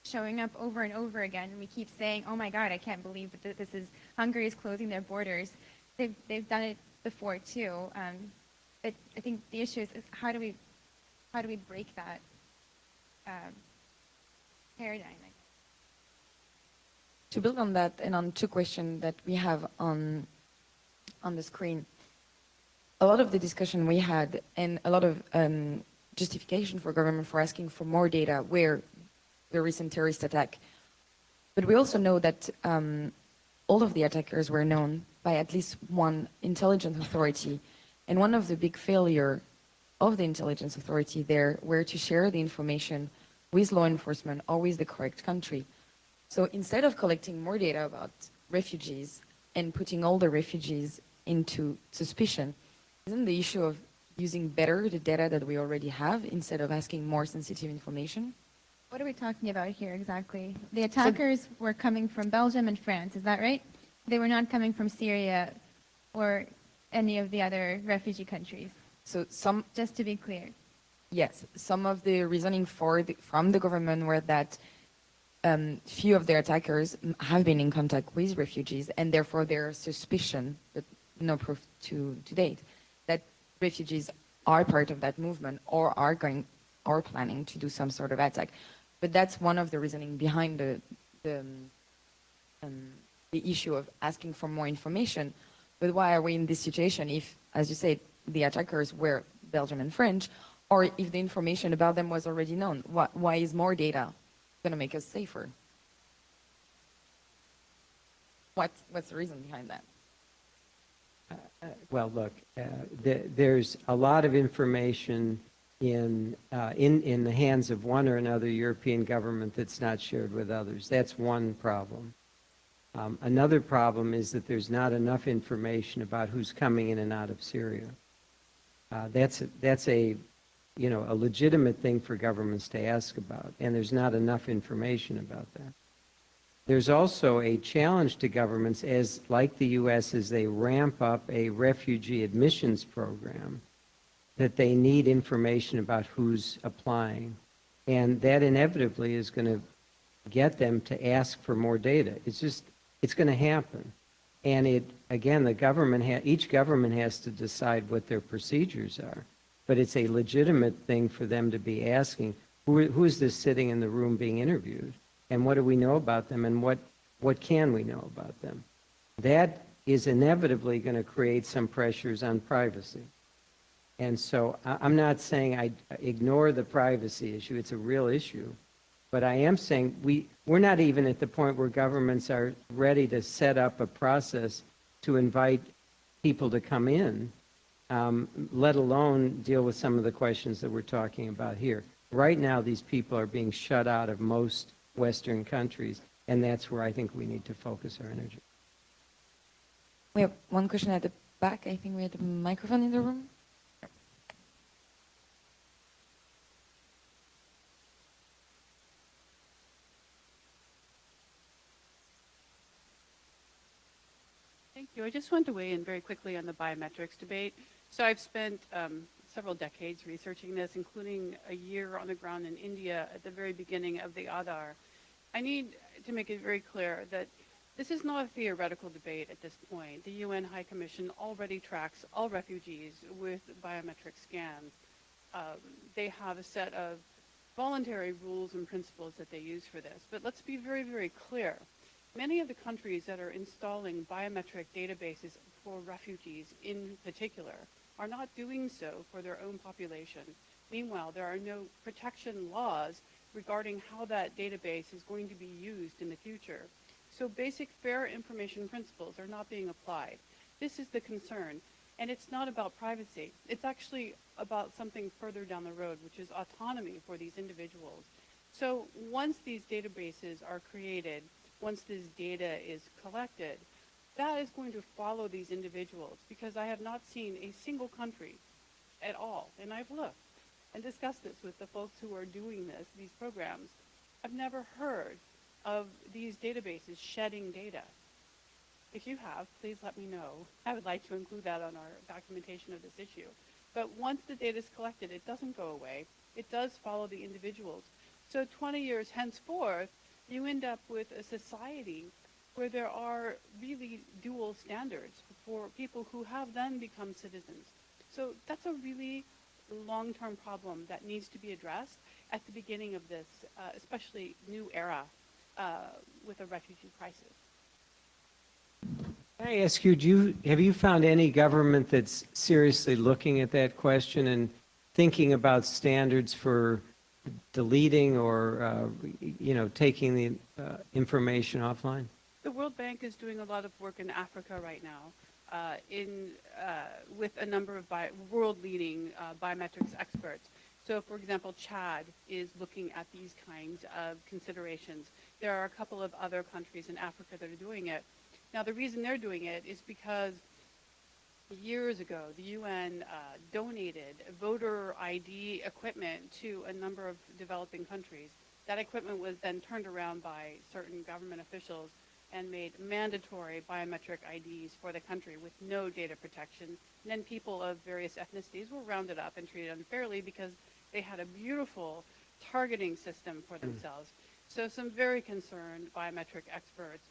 showing up over and over again, and we keep saying, oh my God, I can't believe that Hungary is closing their borders. They've done it before too. But I think the issue is how do we break that paradigm? To build on that and on two questions that we have on the screen, a lot of the discussion we had and a lot of justification for government for asking for more data were the recent terrorist attack. But we also know that all of the attackers were known by at least one intelligence authority. And one of the big failure of the intelligence authority there were to share the information with law enforcement or with the correct country. So instead of collecting more data about refugees and putting all the refugees into suspicion, isn't the issue of using better the data that we already have instead of asking more sensitive information? What are we talking about here exactly? The attackers were coming from Belgium and France, is that right? They were not coming from Syria or any of the other refugee countries. So just to be clear. Yes, some of the reasoning from the government were that few of their attackers have been in contact with refugees, and therefore their suspicion, but no proof to date, that refugees are part of that movement or are planning to do some sort of attack. But that's one of the reasoning behind the issue of asking for more information. But why are we in this situation if, as you said, the attackers were Belgian and French, or if the information about them was already known? Why is more data going to make us safer? What's the reason behind that? Well, look, there's a lot of information in the hands of one or another European government that's not shared with others. That's one problem. Another problem is that there's not enough information about who's coming in and out of Syria. That's a legitimate thing for governments to ask about, and there's not enough information about that. There's also a challenge to governments, like the U.S., as they ramp up a refugee admissions program, that they need information about who's applying. And that inevitably is going to get them to ask for more data. It's going to happen. And each government has to decide what their procedures are. But it's a legitimate thing for them to be asking, who is this sitting in the room being interviewed? And what do we know about them, and what can we know about them? That is inevitably going to create some pressures on privacy. And so I'm not saying I ignore the privacy issue. It's a real issue. But I am saying we're not even at the point where governments are ready to set up a process to invite people to come in, let alone deal with some of the questions that we're talking about here. Right now, these people are being shut out of most Western countries, and that's where I think we need to focus our energy. We have one question at the back. I think we had a microphone in the room. Thank you. I just wanted to weigh in very quickly on the biometrics debate. So I've spent several decades researching this, including a year on the ground in India at the very beginning of the Aadhaar. I need to make it very clear that This is not a theoretical debate at this point. The UN High Commission already tracks all refugees with biometric scans. They have a set of voluntary rules and principles that they use for this. But let's be very, very clear. Many of the countries that are installing biometric databases for refugees in particular are not doing so for their own population. Meanwhile, there are no protection laws regarding how that database is going to be used in the future. So basic fair information principles are not being applied. This is the concern. And it's not about privacy. It's actually about something further down the road, which is autonomy for these individuals. So once these databases are created, once this data is collected, that is going to follow these individuals, because I have not seen a single country at all, and I've looked and discussed this with the folks who are doing this, these programs. I've never heard of these databases shedding data. If you have, please let me know. I would like to include that on our documentation of this issue. But once the data is collected, it doesn't go away. It does follow the individuals. So 20 years henceforth, you end up with a society where there are really dual standards for people who have then become citizens. So that's a really long-term problem that needs to be addressed at the beginning of this, especially new era with a refugee crisis. Can I ask you, have you found any government that's seriously looking at that question and thinking about standards for deleting or, taking the information offline? The World Bank is doing a lot of work in Africa right now with a number of world-leading biometrics experts. So, for example, Chad is looking at these kinds of considerations. There are a couple of other countries in Africa that are doing it. Now, the reason they're doing it is because years ago, the UN donated voter ID equipment to a number of developing countries. That equipment was then turned around by certain government officials and made mandatory biometric IDs for the country with no data protection. And then people of various ethnicities were rounded up and treated unfairly because they had a beautiful targeting system for themselves. So some very concerned biometric experts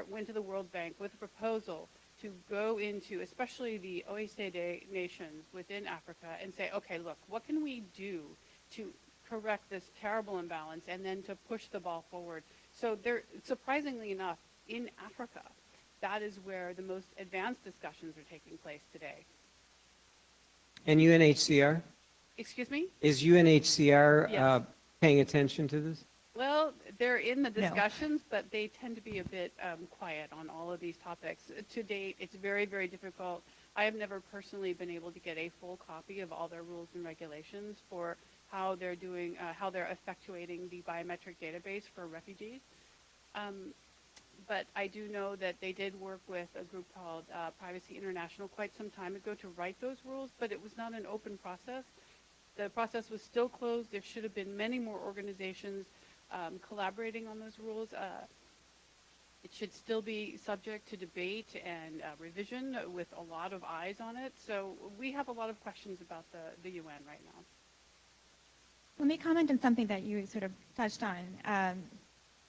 went to the World Bank with a proposal to go into, especially the OECD nations within Africa, and say, okay, look, what can we do to correct this terrible imbalance and then to push the ball forward? So there, surprisingly enough, in Africa, that is where the most advanced discussions are taking place today. And UNHCR? Excuse me? Is UNHCR Yes. paying attention to this? Well, they're in the discussions, but they tend to be a bit quiet on all of these topics. To date, it's very, very difficult. I have never personally been able to get a full copy of all their rules and regulations for how they're doing, how they're effectuating the biometric database for refugees. But I do know that they did work with a group called Privacy International quite some time ago to write those rules, but it was not an open process. The process was still closed. There should have been many more organizations collaborating on those rules. It should still be subject to debate and revision with a lot of eyes on it. So we have a lot of questions about the UN right now. Let me comment on something that you sort of touched on.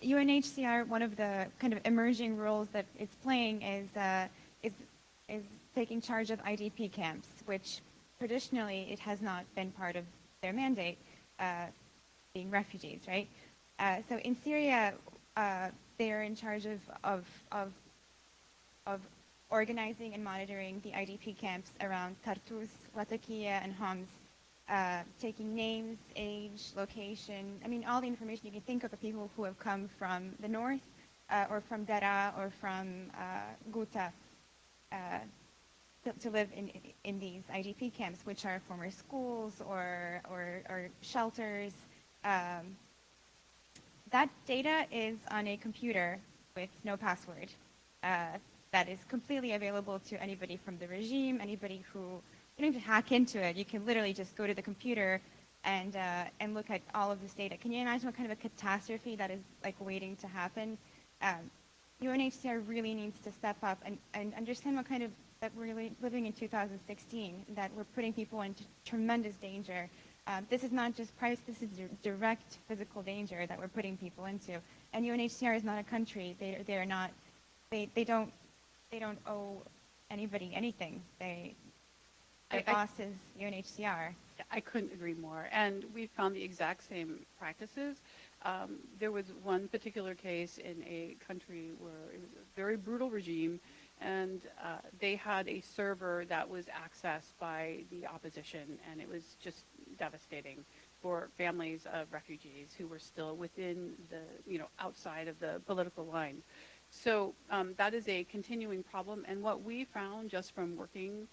UNHCR, one of the kind of emerging roles that it's playing is taking charge of IDP camps, which traditionally it has not been part of their mandate, being refugees, right? So in Syria, they are in charge of organizing and monitoring the IDP camps around Tartus, Latakia, and Homs, taking names, age, location, I mean, all the information you can think of people who have come from the north or from Dara or from Ghouta to live in these IDP camps, which are former schools or shelters. That data is on a computer with no password that is completely available to anybody from the regime, anybody who, you don't even hack into it. You can literally just go to the computer and look at all of this data. Can you imagine what kind of a catastrophe that is like waiting to happen? UNHCR really needs to step up and understand what kind of, that we're living in 2016, that we're putting people into tremendous danger. This is not just price, this is direct physical danger that we're putting people into. And UNHCR is not a country. They're not. They don't owe anybody anything. Their boss is UNHCR. I couldn't agree more. And we found the exact same practices. There was one particular case in a country where it was a very brutal regime, and they had a server that was accessed by the opposition, and it was just devastating for families of refugees who were still within the, outside of the political line. So that is a continuing problem. And what we found just from working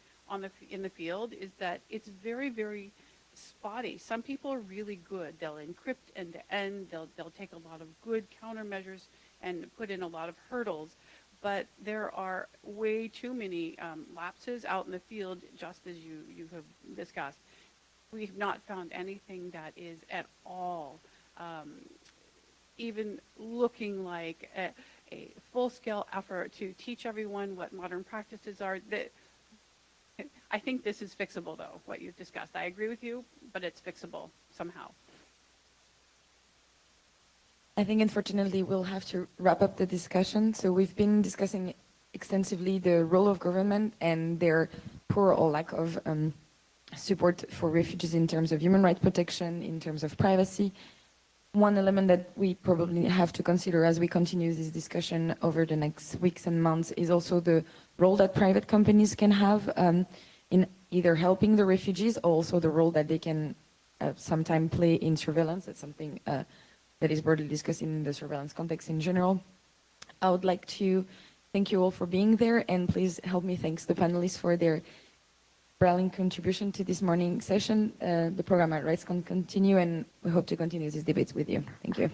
in the field is that it's very, very spotty. Some people are really good. They'll encrypt end to end. They'll take a lot of good countermeasures and put in a lot of hurdles. But there are way too many lapses out in the field, just as you have discussed. We've not found anything that is at all even looking like a full-scale effort to teach everyone what modern practices are. I think this is fixable, though, what you've discussed. I agree with you, but it's fixable somehow. I think, unfortunately, we'll have to wrap up the discussion. So we've been discussing extensively the role of government and their poor or lack of support for refugees in terms of human rights protection, in terms of privacy. One element that we probably have to consider as we continue this discussion over the next weeks and months is also the role that private companies can have in either helping the refugees or also the role that they can sometimes play in surveillance. That's something that is broadly discussed in the surveillance context in general. I would like to thank you all for being there, and please help me thank the panelists for their brilliant contribution to this morning session. The program at RightsCon continue, and we hope to continue these debates with you. Thank you.